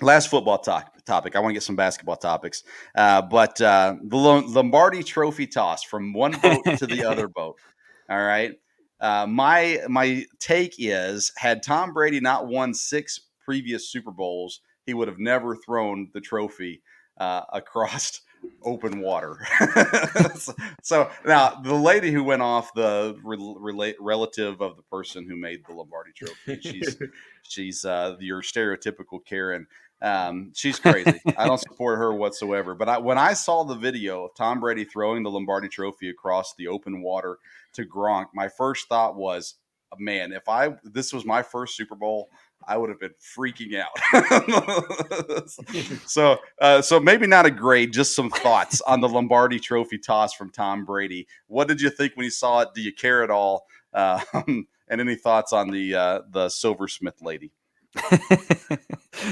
Last football topic. I want to get some basketball topics, but the Lombardi Trophy toss from one boat to the other boat. All right. My take is, had Tom Brady not won 6 previous Super Bowls, he would have never thrown the trophy across open water. So now the lady who went off, the relative of the person who made the Lombardi Trophy, she's your stereotypical Karen. She's crazy. I don't support her whatsoever. But when I saw the video of Tom Brady throwing the Lombardi Trophy across the open water to Gronk, my first thought was, man, if this was my first Super Bowl, I would have been freaking out. So maybe not a grade, just some thoughts on the Lombardi Trophy toss from Tom Brady. What did you think when you saw it? Do you care at all? And any thoughts on the silversmith lady?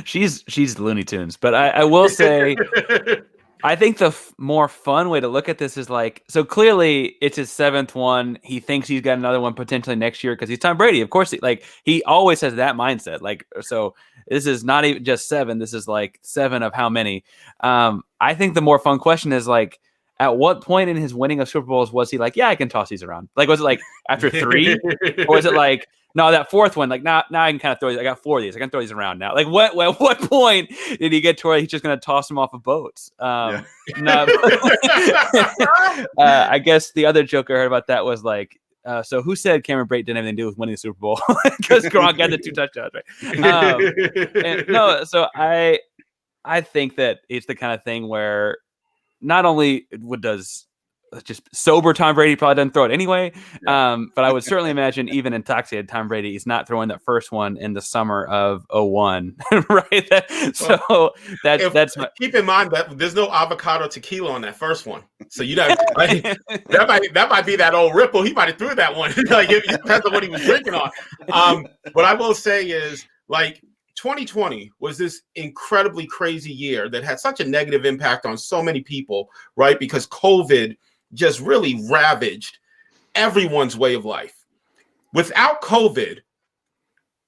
She's Looney Tunes, but I will say, I think the more fun way to look at this is like, so clearly it's his 7th one. He thinks he's got another one potentially next year because he's Tom Brady. Of course, he always has that mindset. Like, so this is not even just 7. This is like 7 of how many? I think the more fun question is like, at what point in his winning of Super Bowls was he like, yeah, I can toss these around? Like, was it like after 3, or was it like, no, that 4th one, like now I can kind of throw these. I got 4 of these. I can throw these around now. Like, what point did he get to where he's just going to toss them off of boats? I guess the other joke I heard about that was like, so who said Cameron Brate didn't have anything to do with winning the Super Bowl? Because Gronk got the 2 touchdowns, right? So I think that it's the kind of thing where not only does just sober Tom Brady probably doesn't throw it anyway, but I would certainly imagine even intoxicated Tom Brady is not throwing that first one in the summer of 2001, right? That's keep in mind that there's no avocado tequila on that first one, so you know that might be that old Ripple. He might have threw that one. Like it depends on what he was drinking on. What I will say is like 2020 was this incredibly crazy year that had such a negative impact on so many people, right? Because COVID just really ravaged everyone's way of life. Without COVID,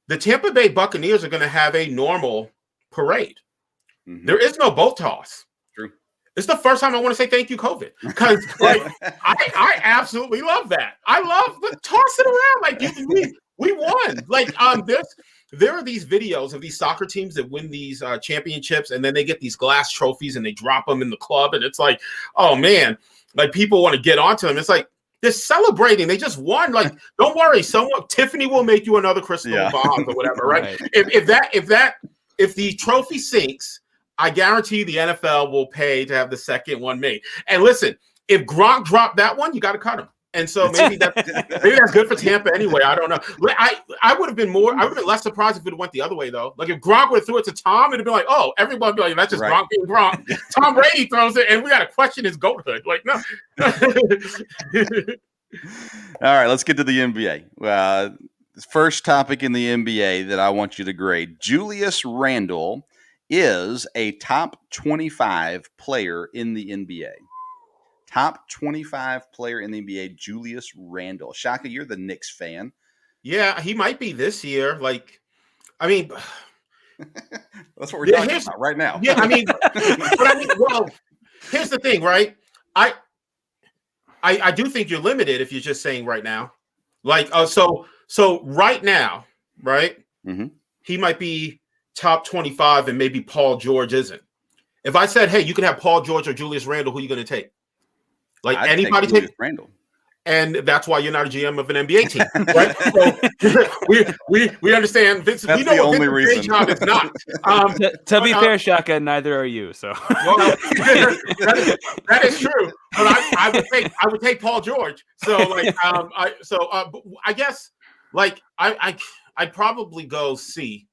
the Tampa Bay Buccaneers are going to have a normal parade. Mm-hmm. There is no boat toss. True. It's the first time I want to say thank you, COVID, because like I absolutely love that. I love the toss it around. Like we won. Like there are these videos of these soccer teams that win these championships, and then they get these glass trophies and they drop them in the club, and it's like, oh man, like people want to get onto them. It's like they're celebrating. They just won. Like, don't worry, Tiffany will make you another crystal bomb or whatever, right? If the trophy sinks, I guarantee the NFL will pay to have the second one made. And listen, if Gronk dropped that one, you got to cut him. And so maybe that's good for Tampa anyway. I don't know. I would have been less surprised if it went the other way though. Like if Gronk would have threw it to Tom, it'd be like, oh, everybody would be like, that's just Gronk being Gronk. Tom Brady throws it, and we got to question his goathood. Like no. All right, let's get to the NBA. First topic in the NBA that I want you to grade: Julius Randle is a top 25 player in the NBA. Top 25 player in the NBA, Julius Randle. Shaka, you're the Knicks fan. Yeah, he might be this year. Like, I mean, that's what we're talking about right now. Yeah, I mean, well, here's the thing, right? I do think you're limited if you're just saying right now. Like, so right now, right? Mm-hmm. He might be top 25, and maybe Paul George isn't. If I said, hey, you can have Paul George or Julius Randle, who are you going to take? Like I'd anybody take Randle. And that's why you're not a GM of an NBA team, right? So we understand. Vince, that's we know the only reason. Job is not. To be fair, Shaka, neither are you. So well, that is true. But I would take Paul George. So like I guess like I'd probably go C,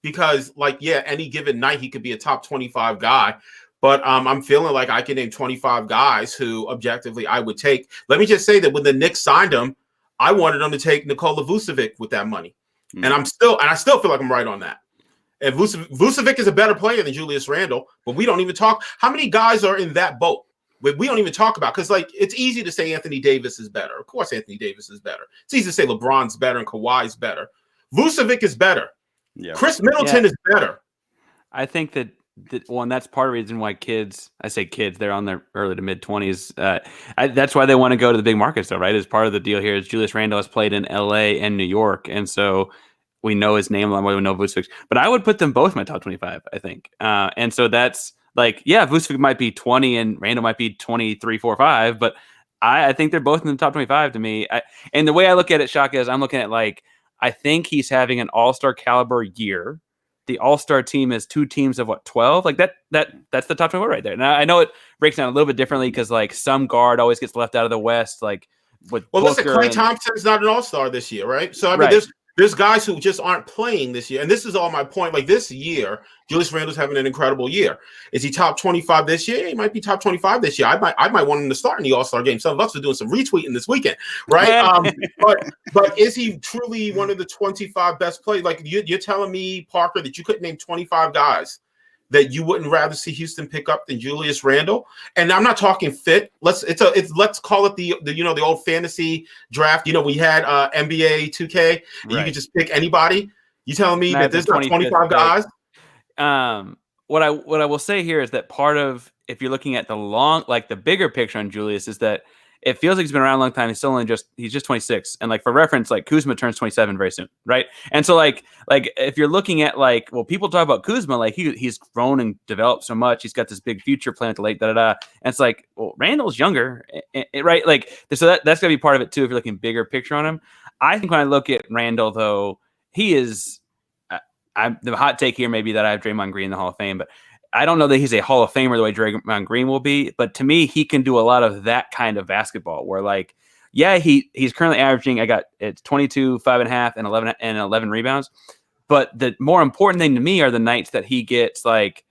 because like any given night he could be a top 25 guy. But I'm feeling like I can name 25 guys who objectively I would take. Let me just say that when the Knicks signed him, I wanted them to take Nikola Vucevic with that money. Mm-hmm. And I still feel like I'm right on that. And Vucevic is a better player than Julius Randle, but we don't even talk. How many guys are in that boat? We don't even talk about, because like it's easy to say Anthony Davis is better. Of course, Anthony Davis is better. It's easy to say LeBron's better and Kawhi's better. Vucevic is better. Yeah. Chris Middleton is better. I think that. And that's part of the reason why they're on their early to mid 20s. That's why they want to go to the big markets, though, right? As part of the deal here is Julius Randle has played in LA and New York, and so we know his name a lot more than we know Vucevic. But I would put them both in my top 25, I think. And so that's Like, yeah, Vucevic might be 20 and Randall might be 23, 4, 5, but I think they're both in the top 25 to me. And the way I look at it, Shaka, is I'm looking at like, I think he's having an all-star caliber year. The all-star team is 2 teams of 12? Like that's the top 24 right there. Now I know it breaks down a little bit differently because like some guard always gets left out of the West, like with listen, Booker Klay Thompson's not an all-star this year, right? So I mean, Right. there's guys who just aren't playing this year, and this is all my point. Like this year, Julius Randle's having an incredible year. Is he top 25 this year? He might be top 25 this year. I might want him to start in the All-Star game. Some of us are doing some retweeting this weekend, right? But is he truly one of the 25 best players? Like you're telling me, Parker, that you couldn't name 25 guys that you wouldn't rather see Houston pick up than Julius Randle? And I'm not talking fit. Let's call it the old fantasy draft. We had NBA 2K. And you could just pick anybody. You telling me that there's not 25 guys? What I will say here is that part of, if you're looking at the bigger picture on Julius, is that it feels like he's been around a long time. He's just 26. And like for reference, like Kuzma turns 27 very soon, right? And so like if you're looking at like, well, people talk about Kuzma, like he's grown and developed so much. He's got this big future plan to late And it's like, well, Randall's younger, right? Like so that's gonna be part of it too. If you're looking bigger picture on him, I think when I look at Randall though, he is. The hot take here may be that I have Draymond Green in the Hall of Fame, but I don't know that he's a Hall of Famer the way Draymond Green will be. But to me, he can do a lot of that kind of basketball where, like, yeah, he's currently averaging, it's 22, 5.5, and 11 rebounds. But the more important thing to me are the nights that he gets like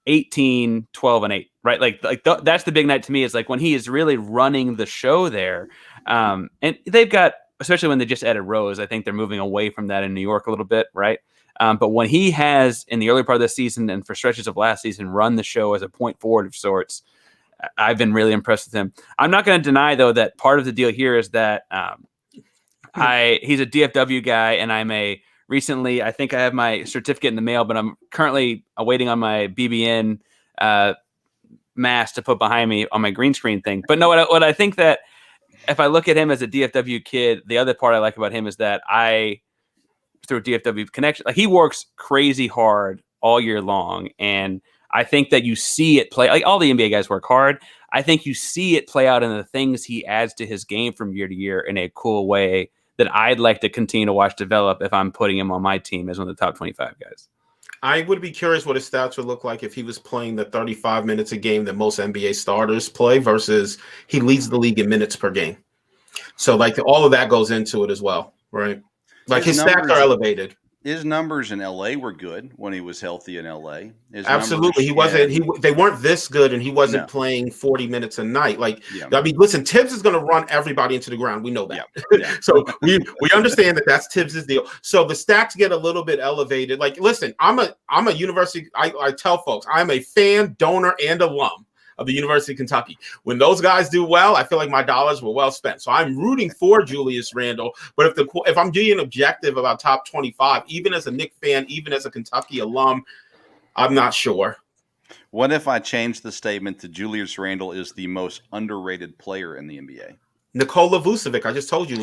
18, 12, and 8, right? That's the big night to me, is like when he is really running the show there. And they've got, especially when they just added Rose, I think they're moving away from that in New York a little bit, right? But when he has, in the early part of the season and for stretches of last season, run the show as a point forward of sorts, I've been really impressed with him. I'm not going to deny, though, that part of the deal here is that he's a DFW guy, and I think I have my certificate in the mail, but I'm currently awaiting on my BBN mask to put behind me on my green screen thing. But no, what I think that if I look at him as a DFW kid, the other part I like about him is that through DFW connection, like he works crazy hard all year long. And I think that you see it play, like all the NBA guys work hard. I think you see it play out in the things he adds to his game from year to year in a cool way that I'd like to continue to watch develop if I'm putting him on my team as one of the top 25 guys. I would be curious what his stats would look like if he was playing the 35 minutes a game that most NBA starters play versus he leads the league in minutes per game. So like all of that goes into it as well, right? Like his stats are elevated. His numbers in LA were good when he was healthy in LA. Absolutely. They weren't this good, and he wasn't playing 40 minutes a night. I mean, listen, Tibbs is going to run everybody into the ground. We know that. Yeah. So we understand that that's Tibbs' deal. So the stats get a little bit elevated. Like, listen, I'm a university. I tell folks I'm a fan, donor, and alum of the University of Kentucky. When those guys do well, I feel like my dollars were well spent. So I'm rooting for Julius Randle. But if I'm being objective about top 25, even as a Knick fan, even as a Kentucky alum, I'm not sure. What if I change the statement to Julius Randle is the most underrated player in the NBA? Nikola Vucevic, I just told you.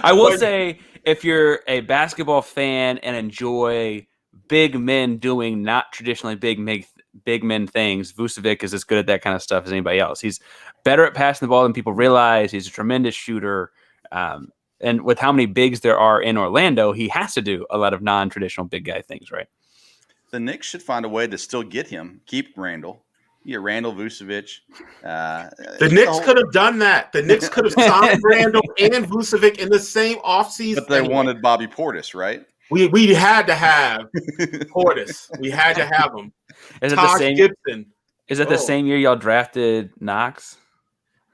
I will say, if you're a basketball fan and enjoy big men doing not traditionally big men things, Vucevic is as good at that kind of stuff as anybody else. He's better at passing the ball than people realize. He's a tremendous shooter. And with how many bigs there are in Orlando, he has to do a lot of non-traditional big guy things, right? The Knicks should find a way to still keep Randle. Yeah, Randle, Vucevic. The Knicks could have done that. The Knicks could have signed Randle and Vucevic in the same offseason. But they wanted Bobby Portis, right? We had to have Portis. We had to have him. Is it the same? Gibson. Is it the same year y'all drafted Knox?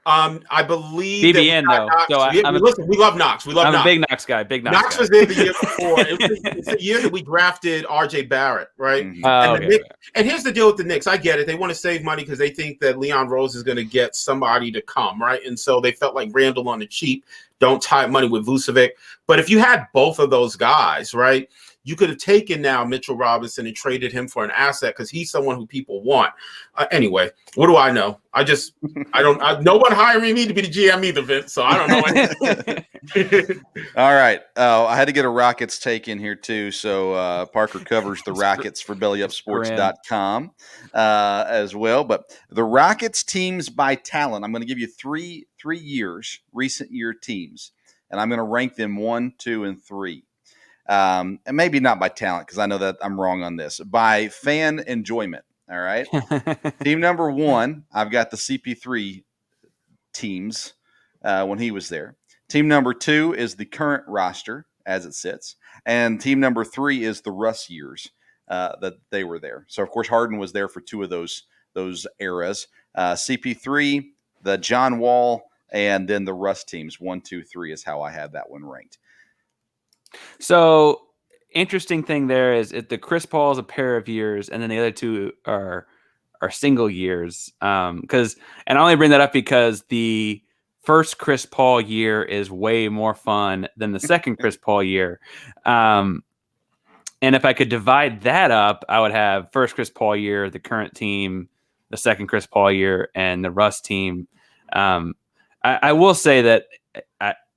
I believe BBN though. Listen, we love Knox. I'm a big Knox guy. Knox was there the year before. It's the year that we drafted RJ Barrett, right? Mm-hmm. And here's the deal with the Knicks. I get it. They want to save money because they think that Leon Rose is going to get somebody to come, right? And so they felt like Randle on the cheap. Don't tie money with Vucevic. But if you had both of those guys, right, You could have taken now Mitchell Robinson and traded him for an asset because he's someone who people want. Anyway, what do I know? No one hiring me to be the GM either, Vince, so I don't know. All right. I had to get a Rockets take in here too. So Parker covers the Rockets for BellyUpSports.com as well. But the Rockets teams by talent, I'm going to give you three years, recent year teams, and I'm going to rank them 1, 2, and 3. And maybe not by talent because I know that I'm wrong on this. By fan enjoyment. All right. Team number 1, I've got the CP3 teams when he was there. Team number 2 is the current roster as it sits. And team number 3 is the Russ years that they were there. So, of course, Harden was there for 2 of those eras. CP3, the John Wall, and then the Russ teams. 1, 2, 3 is how I have that one ranked. So, interesting thing there is the Chris Paul is a pair of years, and then the other 2 are single years. And I only bring that up because the first Chris Paul year is way more fun than the second Chris Paul year. And if I could divide that up, I would have first Chris Paul year, the current team, the second Chris Paul year, and the Russ team. I will say that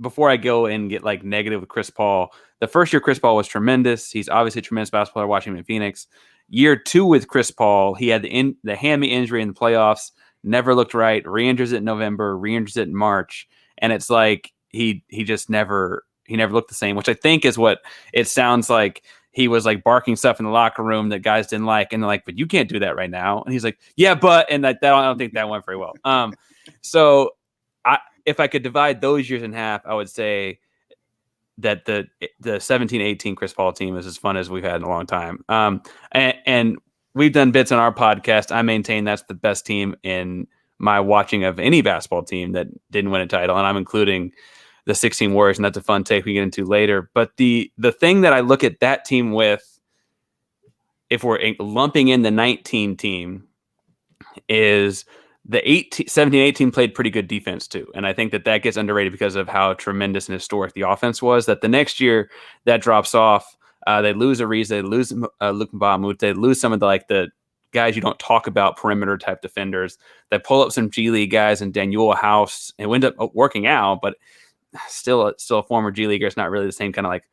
before I go and get like negative with Chris Paul, the first year Chris Paul was tremendous. He's obviously a tremendous basketball player watching him in Phoenix. Year 2 with Chris Paul, he had the hammy injury in the playoffs, never looked right, re-injures it in November, re-injures it in March. And it's like he just never looked the same, which I think is what it sounds like. He was like barking stuff in the locker room that guys didn't like. And they're like, but you can't do that right now. And he's like, yeah, but, and I don't think that went very well. So if I could divide those years in half, I would say that the 17-18 Chris Paul team is as fun as we've had in a long time. And we've done bits on our podcast. I maintain that's the best team in my watching of any basketball team that didn't win a title. And I'm including the 16 Warriors, and that's a fun take we get into later. But the thing that I look at that team with, if we're lumping in the 19 team, is the 17-18 played pretty good defense too. And I think that gets underrated because of how tremendous and historic the offense was. That the next year that drops off, they lose Ariza, they lose Luke Mbah, they lose some of the guys you don't talk about, perimeter type defenders. They pull up some G League guys and Daniel House, and end up working out, but still a former G Leaguer. It's not really the same kind of like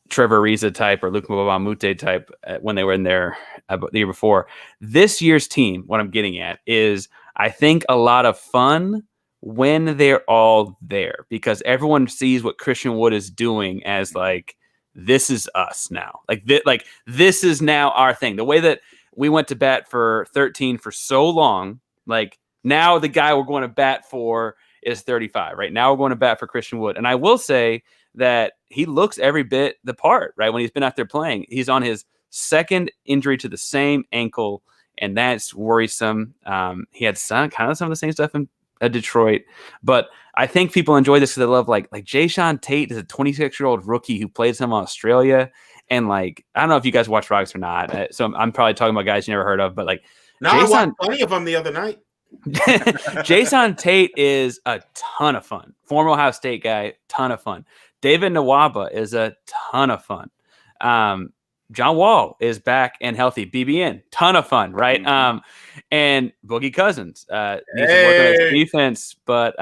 Trevor Ariza type or Luke Mbah type when they were in there the year before. This year's team, what I'm getting at is I think a lot of fun when they're all there because everyone sees what Christian Wood is doing as like, this is us now. This is now our thing. The way that we went to bat for 13 for so long, like now the guy we're going to bat for is 35, right? Now we're going to bat for Christian Wood. And I will say that he looks every bit the part, right? When he's been out there playing, he's on his second injury to the same ankle, and that's worrisome. He had some of the same stuff in Detroit, but I think people enjoy this because they love like Jayshawn Tate is a 26-year-old rookie who played some Australia, and like I don't know if you guys watch Rockets or not, so I'm probably talking about guys you never heard of, but like I watched plenty of them the other night. Jayshawn Tate is a ton of fun. Former Ohio State guy, ton of fun. David Nwaba is a ton of fun. John Wall is back and healthy. BBN, ton of fun, right? And Boogie Cousins needs to work on his defense, but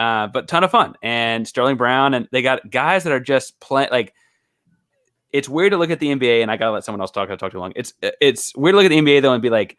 ton of fun. And Sterling Brown, and they got guys that are just playing. Like, it's weird to look at the NBA, and I gotta let someone else talk. I talk too long. It's weird to look at the NBA though and be like,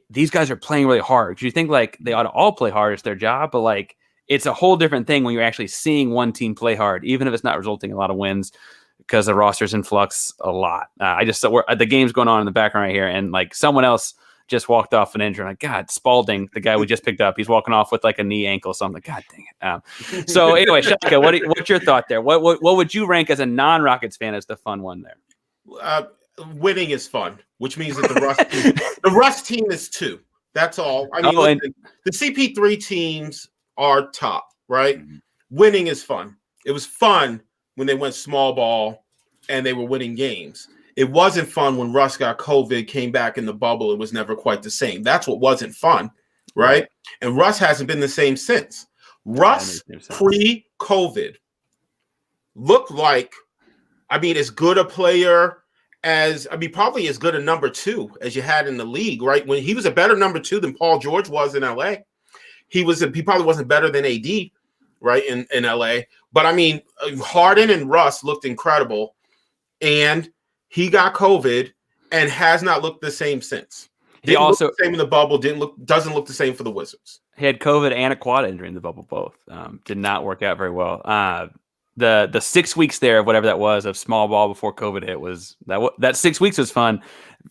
these guys are playing really hard. You think like they ought to all play hard; it's their job, but like it's a whole different thing when you're actually seeing one team play hard, even if it's not resulting in a lot of wins. Because the roster's in flux a lot. The game's going on in the background right here, and like someone else just walked off an injury. Like, God, Spalding, the guy we just picked up, he's walking off with like a knee ankle. So I'm like, God dang it. So anyway, Shaka, what's your thought there? What would you rank as a non-Rockets fan as the fun one there? Winning is fun, which means that the Russ team is 2. That's all. I mean, the CP3 teams are top, right? Mm-hmm. Winning is fun. It was fun when they went small ball and they were winning games. It wasn't fun when Russ got COVID, came back in the bubble. It was never quite the same. That's what wasn't fun, right? And Russ hasn't been the same since. Russ, pre-COVID, looked like, I mean, as good a player probably as good a number 2 as you had in the league, right? When he was a better number 2 than Paul George was in LA. He probably wasn't better than AD, right, in LA. But I mean, Harden and Russ looked incredible, and he got COVID and has not looked the same since. Didn't look the same in the bubble. Doesn't look the same for the Wizards. He had COVID and a quad injury in the bubble. Both did not work out very well. The 6 weeks there of whatever that was of small ball before COVID hit was that 6 weeks was fun.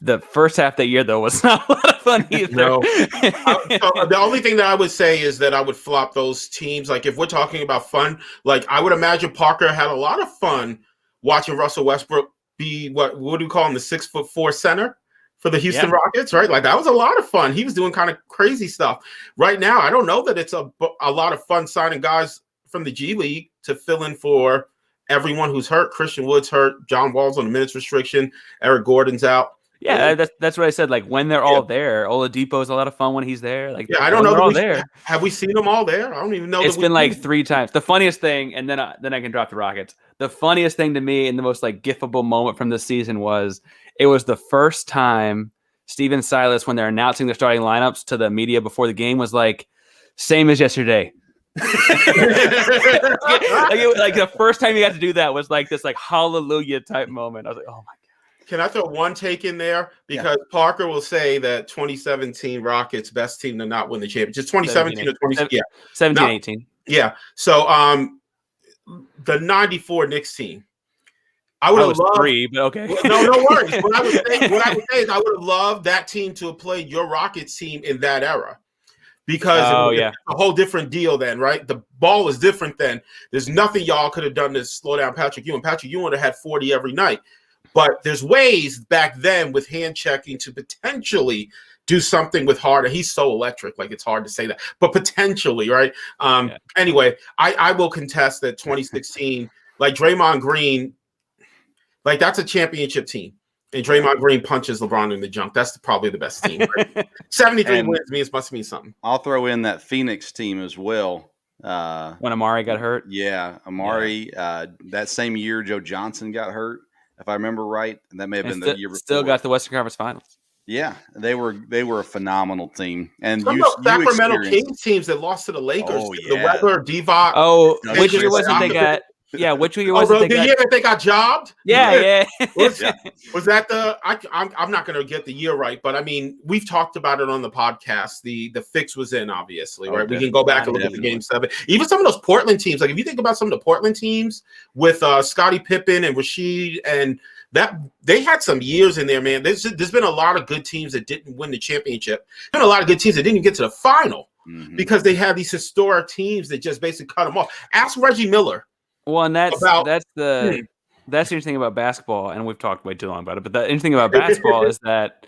The first half of that year though was not a lot of fun either. No. So the only thing that I would say is that I would flop those teams. Like if we're talking about fun, like I would imagine Parker had a lot of fun watching Russell Westbrook be what do we call him, the 6'4" center for the Houston Rockets, right? Like that was a lot of fun. He was doing kind of crazy stuff. Right now, I don't know that it's a lot of fun signing guys from the G League to fill in for everyone who's hurt. Christian Wood's hurt. John Wall's on the minutes restriction. Eric Gordon's out. Yeah, that's what I said. Like when they're all there, Oladipo's a lot of fun when he's there. Like I don't know. They're all there. Have we seen them all there? I don't even know. It's been like 3 times. The funniest thing, and then I can drop the Rockets. The funniest thing to me and the most like gifable moment from this season was the first time Steven Silas, when they're announcing their starting lineups to the media before the game, was like, same as yesterday. like the first time you got to do that was like this like hallelujah type moment. I was like, oh my god. Can I throw one take in there? Because Parker will say that 2017 Rockets best team to not win the championship. 2017 or 2017. 17, 18. Yeah. So the 94 Knicks team. I would have loved 3, but okay. No worries. What I would say is I would have loved that team to have played your Rockets team in that era. Because it was a whole different deal then, right? The ball was different then. There's nothing y'all could have done to slow down Patrick Ewing. Patrick Ewing would have had 40 every night. But there's ways back then with hand checking to potentially do something with Harden. He's so electric, like it's hard to say that. But potentially, right? Anyway, I will contest that 2016, like Draymond Green, like that's a championship team. And Draymond Green punches LeBron in the junk. That's probably the best team. Right? 73 wins must mean something. I'll throw in that Phoenix team as well. When Amari got hurt? Yeah, Amari. That same year, Joe Johnson got hurt, if I remember right. And that may have been the year before. Still got the Western Conference Finals. Yeah, they were a phenomenal team. And some of those Sacramento Kings teams that lost to the Lakers, the Weber, Divac. Oh, which year was it they got? Yeah, which year was it? The year that they got jobbed? Yeah. Was that the? I'm not going to get the year right, but I mean, we've talked about it on the podcast. The fix was in, obviously, right? We can go back and look at the Game 7. Even some of those Portland teams, like if you think about some of the Portland teams with Scottie Pippen and Rasheed, and that they had some years in there, man. There's been a lot of good teams that didn't win the championship. There's been a lot of good teams that didn't get to the final because they had these historic teams that just basically cut them off. Ask Reggie Miller. Well, and that's the interesting thing about basketball, and we've talked way too long about it, but the interesting thing about basketball is that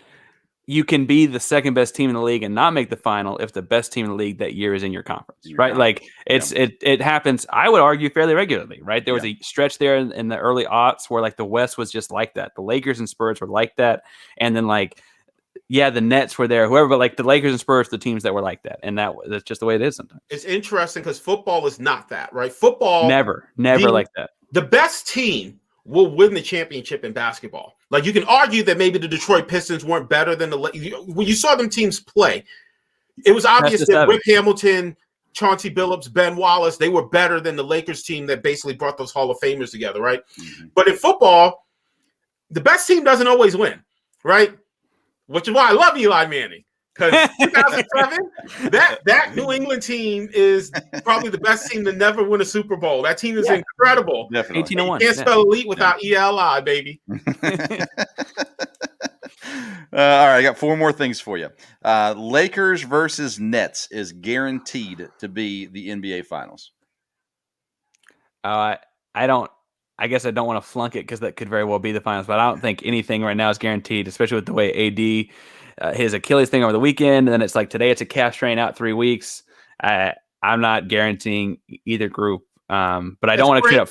you can be the second best team in the league and not make the final if the best team in the league that year is in your conference, right? Like it happens, I would argue, fairly regularly, right? There was a stretch there in the early aughts where like the West was just like that. The Lakers and Spurs were like that. And then like, the Nets were there, whoever, but like the Lakers and Spurs, the teams that were like that. And that's just the way it is sometimes. It's interesting because football is not that, right? Football. Never like that. The best team will win the championship in basketball. Like you can argue that maybe the Detroit Pistons weren't better than when you saw them teams play, it was obvious that Rick Hamilton, Chauncey Billups, Ben Wallace, they were better than the Lakers team that basically brought those Hall of Famers together, right? Mm-hmm. But in football, the best team doesn't always win, right? Which is why I love Eli Manning. Because 2007, that New England team is probably the best team to never win a Super Bowl. That team is incredible. Definitely. You can't spell elite without ELI, baby. All right, I got 4 more things for you. Lakers versus Nets is guaranteed to be the NBA Finals. I guess I don't want to flunk it because that could very well be the finals, but I don't think anything right now is guaranteed, especially with the way AD, his Achilles thing over the weekend, and then it's like today it's a calf strain out 3 weeks. I'm not guaranteeing either group, but I don't want to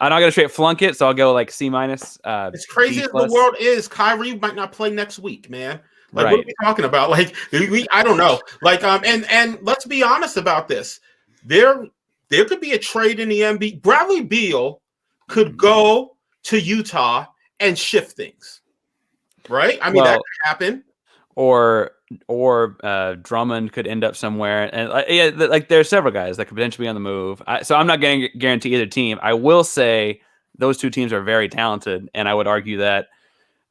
I'm not going to straight flunk it, so I'll go like C-. It's crazy as the world is. Kyrie might not play next week, man. Like, what are we talking about? Like, I don't know. Like, and let's be honest about this. There could be a trade in the NBA. Bradley Beal could go to Utah and shift things. right? I mean, that could happen. Or Drummond could end up somewhere, and like there's several guys that could potentially be on the move. So I'm not going to guarantee either team. I will say those two teams are very talented, and I would argue that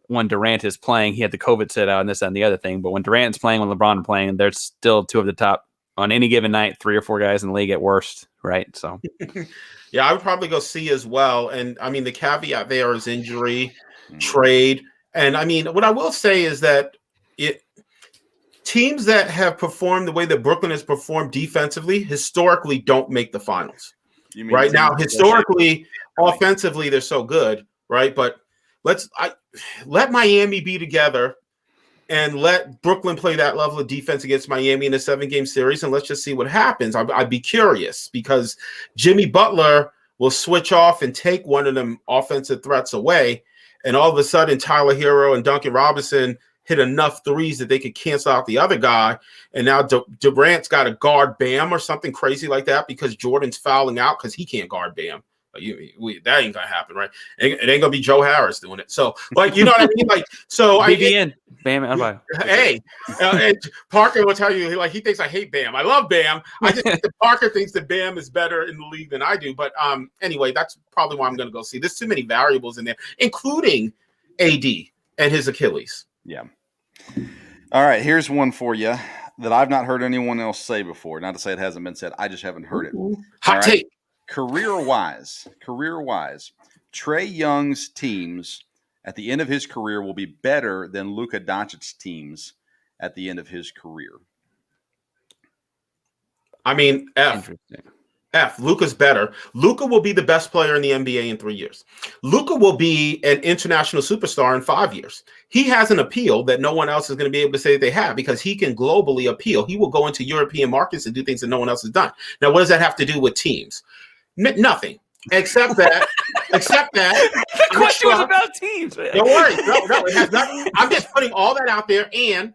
when Durant is playing, he had the COVID sit out and this and the other thing. But when Durant's playing, when LeBron is playing, they're still two of the top on any given night, 3 or 4 guys in the league at worst, right? So, yeah, I would probably go C as well. And I mean, the caveat there is injury, trade, and I mean, what I will say is that teams that have performed the way that Brooklyn has performed defensively historically don't make the finals. Right now, historically, offensively, they're so good, right? But let Miami be together and let Brooklyn play that level of defense against Miami in a 7-game series, and let's just see what happens. I'd be curious because Jimmy Butler will switch off and take one of them offensive threats away, and all of a sudden Tyler Hero and Duncan Robinson hit enough threes that they could cancel out the other guy, and now Durant's got to guard Bam or something crazy like that because Jordan's fouling out because he can't guard Bam. That ain't gonna happen, right? It ain't gonna be Joe Harris doing it. So, like, you know what I mean? Like, so BBN, Bam. Hey, and Parker will tell you, like, he thinks I hate Bam. I love Bam. I just think that Parker thinks that Bam is better in the league than I do. But anyway, that's probably why I'm gonna go see. There's too many variables in there, including AD and his Achilles. Yeah. All right, here's one for you that I've not heard anyone else say before. Not to say it hasn't been said. I just haven't heard it. Hot take. Career-wise, Trae Young's teams at the end of his career will be better than Luka Doncic's teams at the end of his career. I mean, Luka's better. Luka will be the best player in the NBA in 3 years. Luka will be an international superstar in 5 years. He has an appeal that no one else is going to be able to say that they have because he can globally appeal. He will go into European markets and do things that no one else has done. Now, what does that have to do with teams? Nothing. Except that. The question was about teams. Don't worry. No, it has nothing. I'm just putting all that out there, and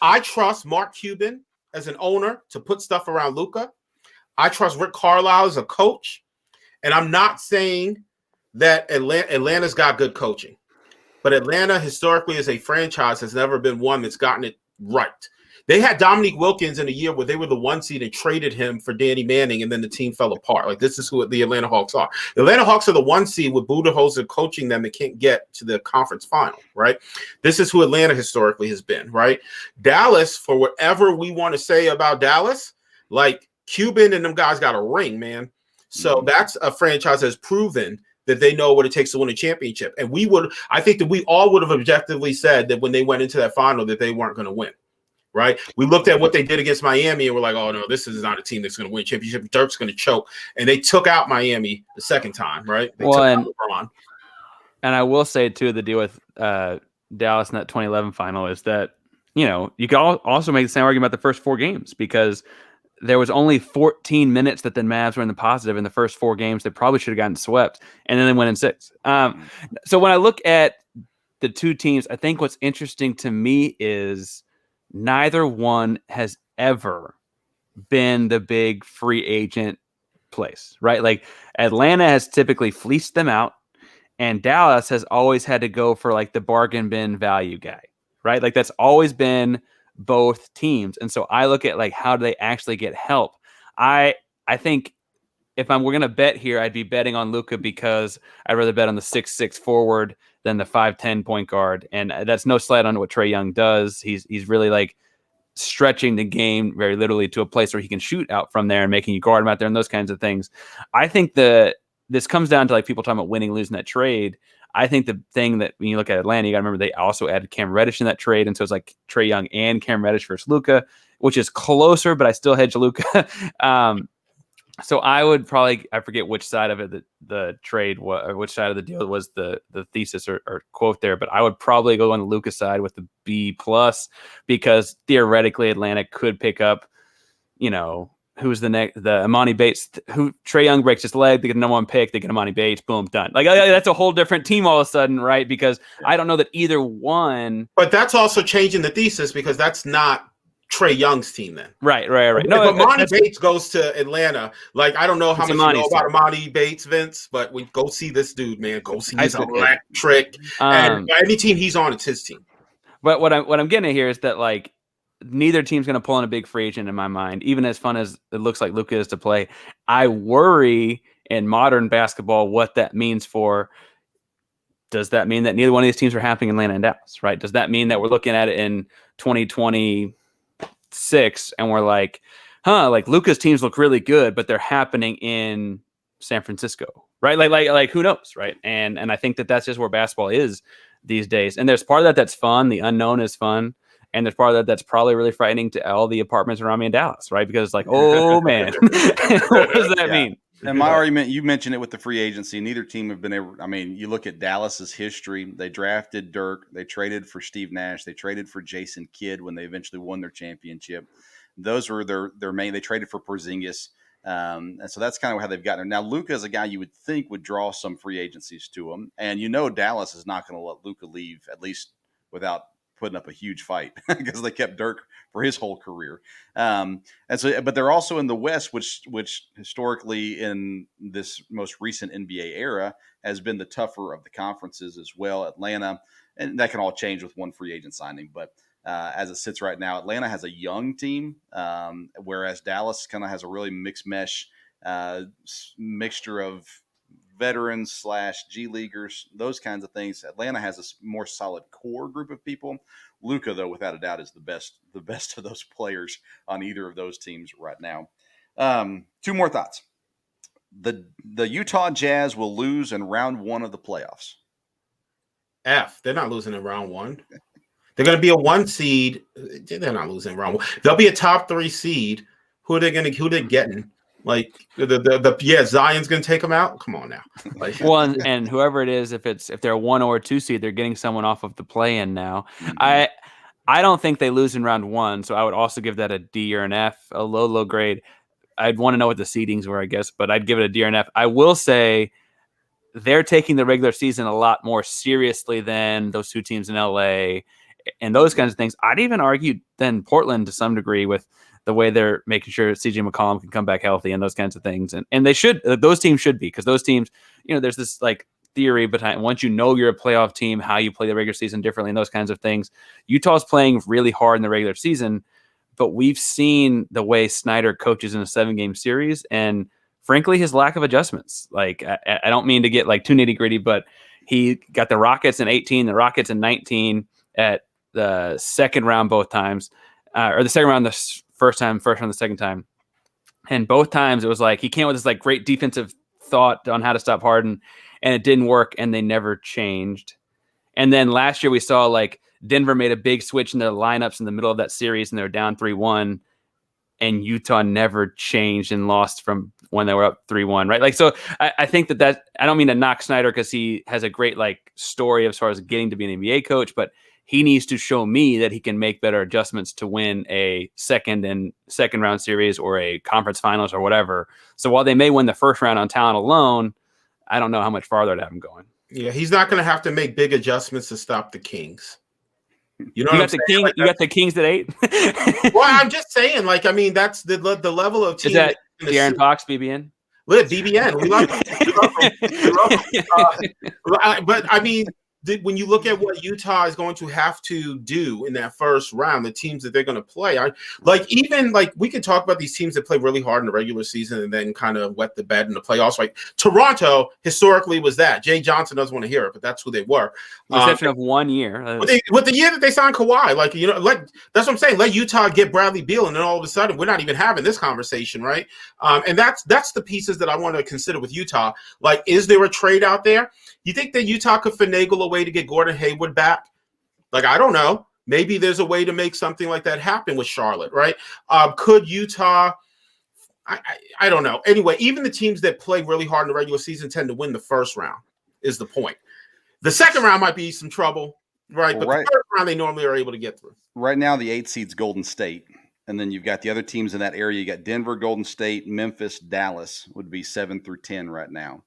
I trust Mark Cuban as an owner to put stuff around Luka. I trust Rick Carlisle as a coach, and I'm not saying that Atlanta's got good coaching, but Atlanta historically as a franchise has never been one that's gotten it right. They had Dominique Wilkins in a year where they were the 1 seed and traded him for Danny Manning, and then the team fell apart. Like, this is who the Atlanta Hawks are. The Atlanta Hawks are the 1 seed with Budenholzer coaching them that can't get to the conference final, right? This is who Atlanta historically has been, right? Dallas, for whatever we want to say about Dallas, like, Cuban and them guys got a ring, man. So that's a franchise that's proven that they know what it takes to win a championship. And I think that we all would have objectively said that when they went into that final that they weren't going to win. Right. We looked at what they did against Miami and we're like, oh no, this is not a team that's going to win a championship. Dirk's going to choke. And they took out Miami the second time. Right. They took out LeBron. And I will say too, the deal with Dallas in that 2011 final is that, you know, you can also make the same argument about the first 4 games because there was only 14 minutes that the Mavs were in the positive in the first 4 games. They probably should have gotten swept, and then they went in 6. So when I look at the 2 teams, I think what's interesting to me is neither one has ever been the big free agent place, right? Like Atlanta has typically fleeced them out, and Dallas has always had to go for like the bargain bin value guy, right? Like that's always been both teams. And so I look at like how do they actually get help. I think if we're gonna bet here, I'd be betting on Luka because I'd rather bet on the 6'6" forward than the 5'10" point guard. And that's no slight on what Trae Young does. He's really like stretching the game very literally to a place where he can shoot out from there and making you guard him out there and those kinds of things. I think this comes down to like people talking about winning, losing that trade. I think the thing that when you look at Atlanta, you got to remember they also added Cam Reddish in that trade. And so it's like Trae Young and Cam Reddish versus Luka, which is closer, but I still hedge Luka. So I would probably, I forget which side of it the trade was, or which side of the deal was the thesis or quote there, but I would probably go on the Luka side with the B+ because theoretically Atlanta could pick up, you know, who's the next, the Amani Bates, who Trae Young breaks his leg, they get the number 1 pick, they get Amani Bates, boom, done. Like that's a whole different team all of a sudden, right? Because I don't know that either one. But that's also changing the thesis because that's not Trey Young's team then. Right. No, if Amani Bates goes to Atlanta, like I don't know how much you know about Amani Bates, Vince, but we go see this dude, man. Go see his electric. And any team he's on, it's his team. But what I'm getting at here is that like neither team's going to pull in a big free agent in my mind. Even as fun as it looks like Luka is to play, I worry in modern basketball what that means for. Does that mean that neither one of these teams are happening in Atlanta and Dallas? Right? Does that mean that we're looking at it in 2026 and we're like, like Luka's teams look really good, but they're happening in San Francisco, right? Like who knows, right? And I think that that's just where basketball is these days. And there's part of that that's fun. The unknown is fun. And there's part of that that's probably really frightening to all the apartments around me in Dallas, right? Because it's like, oh man, what does that mean? And my argument, you mentioned it with the free agency. Neither team have been able. I mean, you look at Dallas's history. They drafted Dirk. They traded for Steve Nash. They traded for Jason Kidd when they eventually won their championship. Those were their main. They traded for Porzingis. And so that's kind of how they've gotten there. Now, Luka is a guy you would think would draw some free agencies to him. And Dallas is not going to let Luka leave, at least without putting up a huge fight, because they kept Dirk for his whole career. And so, but they're also in the West, which historically in this most recent NBA era has been the tougher of the conferences as well. Atlanta, and that can all change with one free agent signing, but as it sits right now, Atlanta has a young team, whereas Dallas kind of has a really mixed mesh mixture of veterans / G leaguers, those kinds of things. Atlanta has a more solid core group of people. Luka, though, without a doubt, is the best of those players on either of those teams right now. Two more thoughts. The Utah Jazz will lose in round 1 of the playoffs. They're not losing in round 1. They're going to be a 1 seed. They're not losing in round 1. They'll be a top 3 seed. Who are they getting? Like Zion's going to take them out. Come on now. Like, well, and whoever it is, if they're a 1 or a 2 seed, they're getting someone off of the play-in now. Mm-hmm. I don't think they lose in round 1, so I would also give that a D or an F, a low grade. I'd want to know what the seedings were, I guess, but I'd give it a D or an F. I will say they're taking the regular season a lot more seriously than those 2 teams in LA and those kinds of things. I'd even argue than Portland to some degree with the way they're making sure CJ McCollum can come back healthy and those kinds of things. And they should, those teams should be, because those teams, there's this like theory behind once you know you're a playoff team, how you play the regular season differently and those kinds of things. Utah's playing really hard in the regular season, but we've seen the way Snyder coaches in a 7-game series and frankly, his lack of adjustments. Like, I don't mean to get like too nitty gritty, but he got the Rockets in 18, the Rockets in 19 at the second round, both times, or the second round, the first round, the second time. And both times it was like, he came with this like great defensive thought on how to stop Harden and it didn't work and they never changed. And then last year we saw like Denver made a big switch in their lineups in the middle of that series and they were down 3-1 and Utah never changed and lost from when they were up 3-1, right? Like, so I think that I don't mean to knock Snyder because he has a great like story as far as getting to be an NBA coach, but he needs to show me that he can make better adjustments to win a second round series or a conference finals or whatever. So while they may win the first round on talent alone, I don't know how much farther to have him going. Yeah, he's not going to have to make big adjustments to stop the Kings. You got the Kings at 8. Well, I'm just saying, like, I mean, that's the level of team. Is that De'Aaron Fox, BBN? Look, BBN. We love him. But I mean, when you look at what Utah is going to have to do in that first round, the teams that they're going to play, we can talk about these teams that play really hard in the regular season and then kind of wet the bed in the playoffs. Like Toronto historically was that. Jay Johnson doesn't want to hear it, but that's who they were. The exception of 1 year. With the year that they signed Kawhi, that's what I'm saying. Let Utah get Bradley Beal, and then all of a sudden we're not even having this conversation, right? And that's the pieces that I want to consider with Utah. Like, is there a trade out there? You think that Utah could finagle a way to get Gordon Hayward back? Like, I don't know. Maybe there's a way to make something like that happen with Charlotte, right? Could Utah? I don't know. Anyway, even the teams that play really hard in the regular season tend to win the first round, is the point. The second round might be some trouble, right? But the third round, they normally are able to get through. Right now, the 8 seed's Golden State. And then you've got the other teams in that area. You got Denver, Golden State, Memphis, Dallas would be 7 through 10 right now.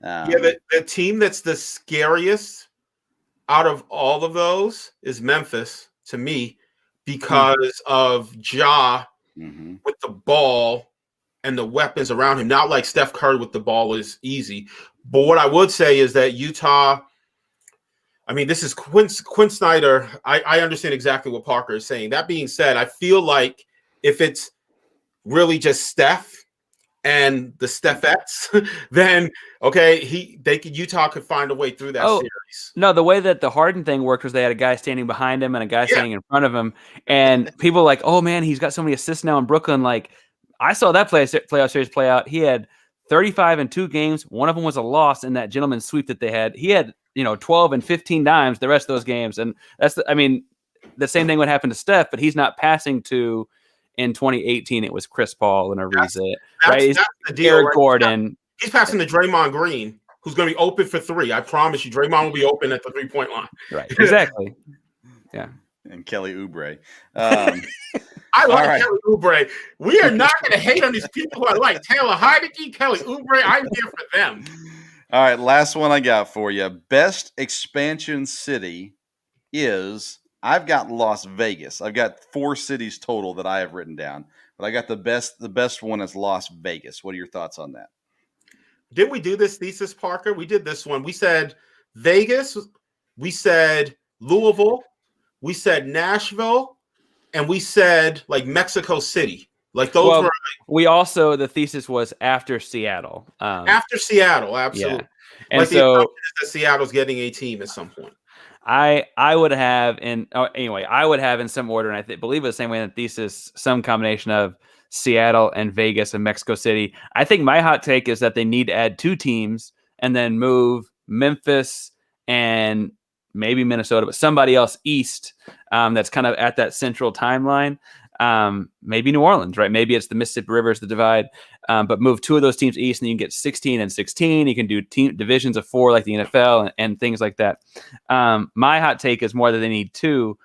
The team that's the scariest out of all of those is Memphis to me, because of Ja Mhm. with the ball and the weapons around him. Not like Steph Curry with the ball is easy. But what I would say is that Utah, I mean, this is Quinn Snyder. I understand exactly what Parker is saying. That being said, I feel like if it's really just Steph and the Stephettes, then okay, Utah could find a way through that Oh, series. no, the way that the Harden thing worked was they had a guy standing behind him and a guy Yeah. standing in front of him, and people were like, "Oh man, he's got so many assists now in Brooklyn." Like, I saw that playoff series play out. He had 35 in 2 games. One of them was a loss in that gentleman's sweep that they had. He had 12 and 15 dimes the rest of those games, and the same thing would happen to Steph, but he's not passing to. In 2018, it was Chris Paul and Ariza, right? That's the deal. Eric Right? Gordon. He's passing to Draymond Green, who's going to be open for 3. I promise you, Draymond will be open at the 3-point line. Right, exactly. Yeah. And Kelly Oubre. I like Kelly Oubre. We are not going to hate on these people who are like Taylor Heineke, Kelly Oubre. I'm here for them. All right, last one I got for you. Best expansion city is, I've got Las Vegas. I've got 4 cities total that I have written down, but I got the best one is Las Vegas. What are your thoughts on that? Did we do this thesis, Parker? We did this one. We said Vegas, we said Louisville, we said Nashville, and we said like Mexico City. Like those were. We also, the thesis was after Seattle. After Seattle, absolutely. Yeah. And like so that Seattle's getting a team at some point. I would have I would have in some order, and I believe it the same way in the thesis, some combination of Seattle and Vegas and Mexico City. I think my hot take is that they need to add 2 teams and then move Memphis and maybe Minnesota, but somebody else east that's kind of at that central timeline. Maybe New Orleans, right? Maybe it's the Mississippi River is the divide, but move 2 of those teams east, and you can get 16 and 16. You can do team divisions of 4 like the NFL and things like that. My hot take is more that they need 2.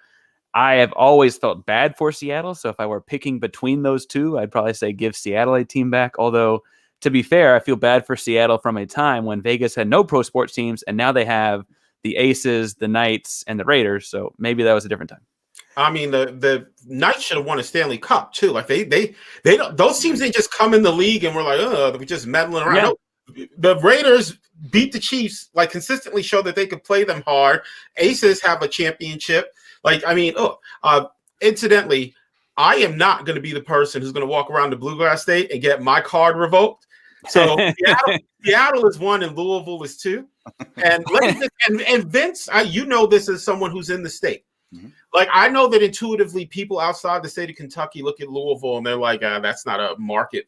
I have always felt bad for Seattle, so if I were picking between those 2, I'd probably say give Seattle a team back. Although, to be fair, I feel bad for Seattle from a time when Vegas had no pro sports teams, and now they have the Aces, the Knights, and the Raiders. So maybe that was a different time. I mean, the Knights should have won a Stanley Cup too. Like they don't, those teams didn't just come in the league and we're like, we're just meddling around. Yeah. No, the Raiders beat the Chiefs, like consistently show that they could play them hard. Aces have a championship. Like, I mean, incidentally, I am not going to be the person who's going to walk around the Bluegrass State and get my card revoked. So Seattle is 1 and Louisville is 2. And and Vince, you know this as someone who's in the state. Mm-hmm. Like, I know that intuitively people outside the state of Kentucky look at Louisville and they're like, that's not a market.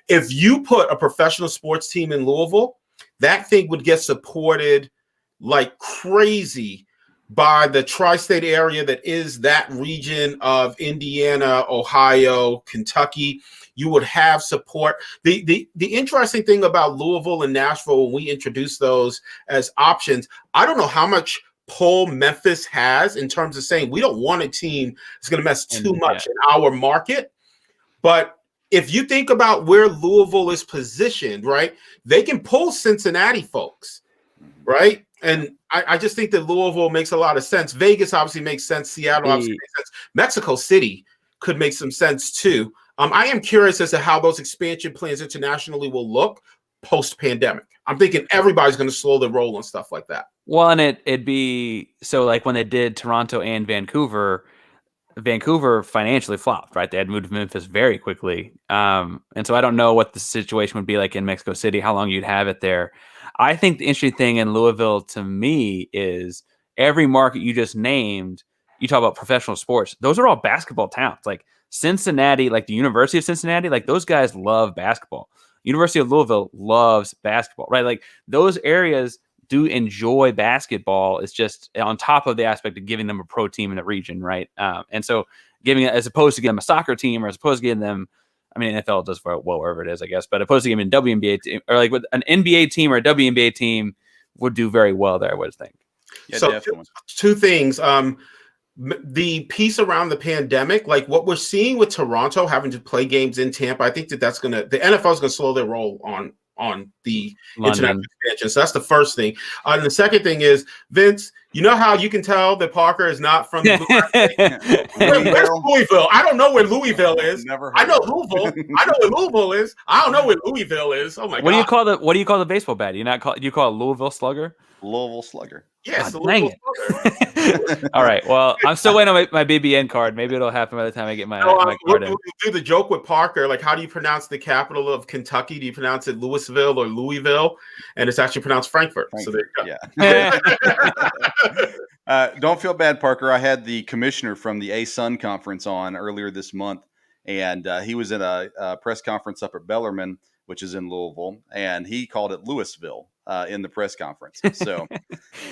If you put a professional sports team in Louisville, that thing would get supported like crazy by the tri-state area that is that region of Indiana, Ohio, Kentucky. You would have support. The interesting thing about Louisville and Nashville, when we introduce those as options, I don't know how much pull Memphis has in terms of saying we don't want a team that's going to mess too much in our market. But if you think about where Louisville is positioned, right, they can pull Cincinnati folks, right? And I just think that Louisville makes a lot of sense. Vegas obviously makes sense. Seattle obviously makes sense. Mexico City could make some sense too. I am curious as to how those expansion plans internationally will look post-pandemic. I'm thinking everybody's going to slow their roll and stuff like that. Well, and it'd be so like when they did Toronto and Vancouver financially flopped, right? They had moved to Memphis very quickly. And so I don't know what the situation would be like in Mexico City, how long you'd have it there. I think the interesting thing in Louisville to me is every market you just named, you talk about professional sports, those are all basketball towns. Like Cincinnati, like the University of Cincinnati, like those guys love basketball. University of Louisville loves basketball, right? Like those areas do enjoy basketball. It's just on top of the aspect of giving them a pro team in the region, right? And so giving it, as opposed to giving them a soccer team or as opposed to giving them, I mean, NFL does well wherever it is, I guess, but opposed to giving a WNBA team or like with an NBA team or a WNBA team would do very well there, I would think. Yeah, so definitely. Two things. The piece around the pandemic, like what we're seeing with Toronto having to play games in Tampa, I think that's the NFL is going to slow their roll on on the London. international expansion. So that's the first thing. And the second thing is, Vince, you know how you can tell that Parker is not from the Blue Where's Louisville? I don't know where Louisville is. Never I heard know of it. Louisville. I know where Louisville is. I don't know where Louisville is. Oh my What god. do you call the baseball bat? Do you call it Louisville Slugger? Louisville Slugger. Yes, God, the dang Louisville Slugger. All right. Well, I'm still waiting on my BBN card. Maybe it'll happen by the time I get my So, card in. we'll do the joke with Parker. Like, how do you pronounce the capital of Kentucky? Do you pronounce it Louisville or Louisville? And it's actually pronounced Frankfurt. So there you go. Yeah. Don't feel bad, Parker. I had the commissioner from the ASUN conference on earlier this month, and he was in a press conference up at Bellarmine, which is in Louisville, and he called it Louisville in the press conference. So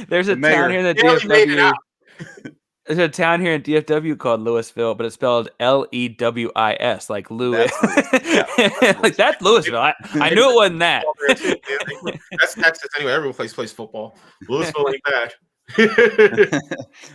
there's a mayor town here in the barely made it DFW. out. There's a town here in DFW called Louisville, but it's spelled Lewis, like Louis. Like that's Louisville. I knew it wasn't that. That's Texas anyway. Every place plays football. Louisville ain't bad.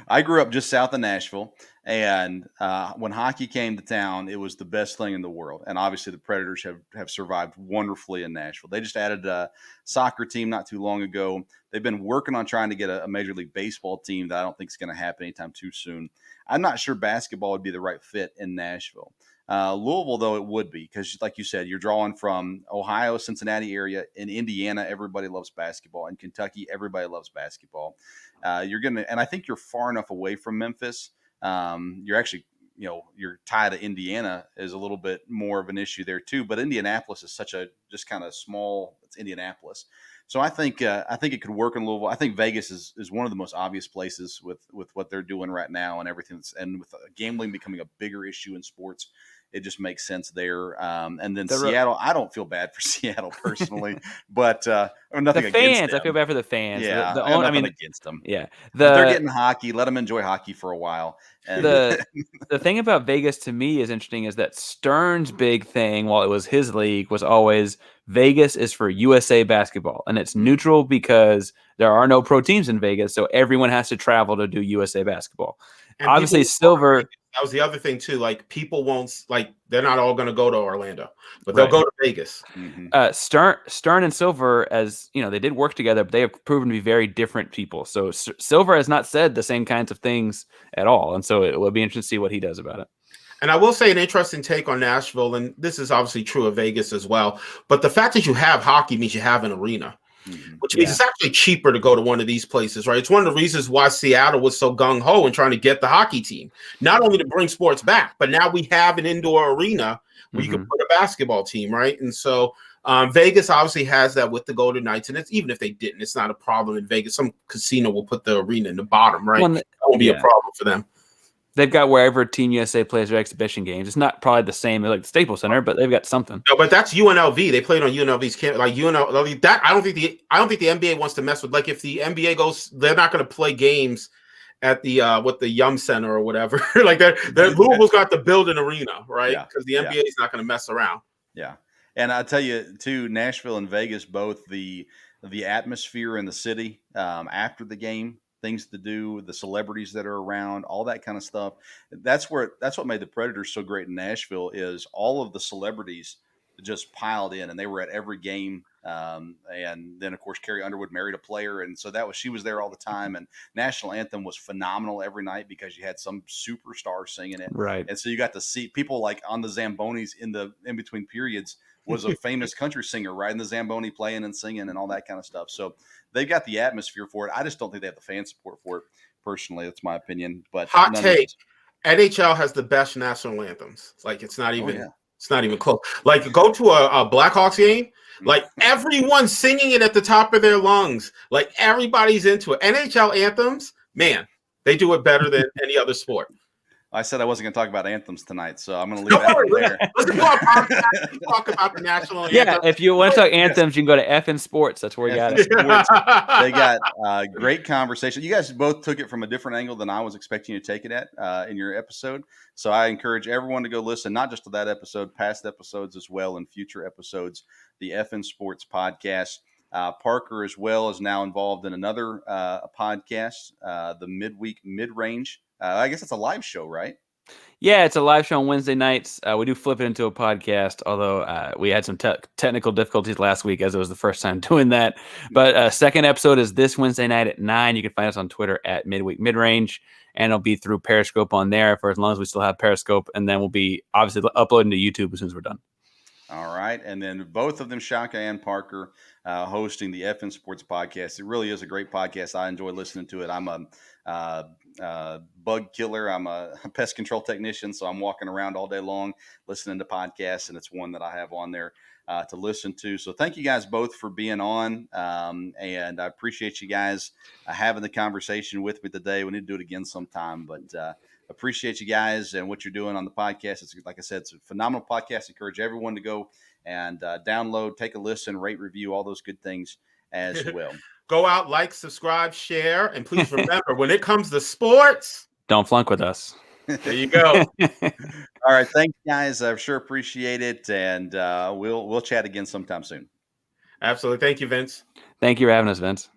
I grew up just south of Nashville, and when hockey came to town, it was the best thing in the world. And obviously, the Predators have survived wonderfully in Nashville. They just added a soccer team not too long ago. They've been working on trying to get a Major League Baseball team that I don't think is going to happen anytime too soon. I'm not sure basketball would be the right fit in Nashville. Louisville, though, it would be because, like you said, you're drawing from Ohio, Cincinnati area. In Indiana, everybody loves basketball. In Kentucky, everybody loves basketball. And I think you're far enough away from Memphis. You're actually, your tie to Indiana is a little bit more of an issue there too. But Indianapolis is such a just kind of small. It's Indianapolis. So I think it could work in Louisville. I think Vegas is one of the most obvious places with what they're doing right now and everything. And with gambling becoming a bigger issue in sports, it just makes sense there. And then Seattle, I don't feel bad for Seattle personally, but nothing the against fans. them. I feel bad for the fans. Yeah, nothing against them. Yeah, if they're getting hockey, let them enjoy hockey for a while. And the thing about Vegas to me is interesting is that Stern's big thing, while it was his league, was always Vegas is for USA basketball, and it's neutral because there are no pro teams in Vegas, so everyone has to travel to do USA basketball. And obviously, Silver. That was the other thing too. Like people won't they're not all going to go to Orlando, but they'll go to Vegas. Mm-hmm. Stern and Silver, as you know, they did work together, but they have proven to be very different people. So Silver has not said the same kinds of things at all, and so it will be interesting to see what he does about it. And I will say an interesting take on Nashville, and this is obviously true of Vegas as well. But the fact that you have hockey means you have an arena. Which means it's actually cheaper to go to one of these places, right? It's one of the reasons why Seattle was so gung-ho in trying to get the hockey team. Not only to bring sports back, but now we have an indoor arena where you can put a basketball team, right? And so Vegas obviously has that with the Golden Knights, and it's even if they didn't, it's not a problem in Vegas. Some casino will put the arena in the bottom, right? That won't be a problem for them. They've got wherever Team USA plays their exhibition games. It's not probably the same as like the Staples Center, but they've got something. No, but that's UNLV. They played on UNLV's camp. Like UNLV, that I don't think the NBA wants to mess with. Like if the NBA goes, they're not going to play games at the with the Yum Center or whatever. Like that, Louisville's got to build an arena, right? Because the NBA is not going to mess around. Yeah, and I tell you too, Nashville and Vegas, both the atmosphere in the city after the game. Things to do, the celebrities that are around, all that kind of stuff. That's what made the Predators so great in Nashville is all of the celebrities just piled in, and they were at every game. And then of course Carrie Underwood married a player, and so she was there all the time. And national anthem was phenomenal every night because you had some superstar singing it, right? And so you got to see people like on the Zambonis in between periods. Was a famous country singer riding the Zamboni playing and singing and all that kind of stuff. So they've got the atmosphere for it. I just don't think they have the fan support for it. Personally, that's my opinion. But hot take: NHL has the best national anthems. Like it's not even close. Like go to a Blackhawks game. Like everyone's singing it at the top of their lungs. Like everybody's into it. NHL anthems, man, they do it better than any other sport. I said I wasn't going to talk about anthems tonight, so I'm going to leave that one there. Let's talk about the national anthem. Yeah, if you want to talk anthems, you can go to FN Sports. That's where you got it. They got great conversation. You guys both took it from a different angle than I was expecting you to take it at in your episode. So I encourage everyone to go listen, not just to that episode, past episodes as well, and future episodes, the FN Sports podcast. Parker as well is now involved in another podcast, the Midweek Mid-Range. I guess it's a live show, right? Yeah, it's a live show on Wednesday nights. We do flip it into a podcast, although we had some technical difficulties last week as it was the first time doing that. But second episode is this Wednesday night at 9. You can find us on Twitter at Midweek Midrange, and it'll be through Periscope on there for as long as we still have Periscope. And then we'll be obviously uploading to YouTube as soon as we're done. All right. And then both of them, Shaka and Parker, hosting the FN Sports Podcast. It really is a great podcast. I enjoy listening to it. I'm a bug killer. I'm a pest control technician, so I'm walking around all day long listening to podcasts, and it's one that I have on there to listen to. So thank you guys both for being on, and I appreciate you guys having the conversation with me today. We need to do it again sometime, but appreciate you guys and what you're doing on the podcast. It's, like I said, it's a phenomenal podcast. Encourage everyone to go and download, take a listen, rate, review, all those good things as well. Go out, like, subscribe, share, and please remember, when it comes to sports, don't flunk with us. There you go. All right, thanks, guys. I sure appreciate it, and we'll chat again sometime soon. Absolutely. Thank you, Vince. Thank you for having us, Vince.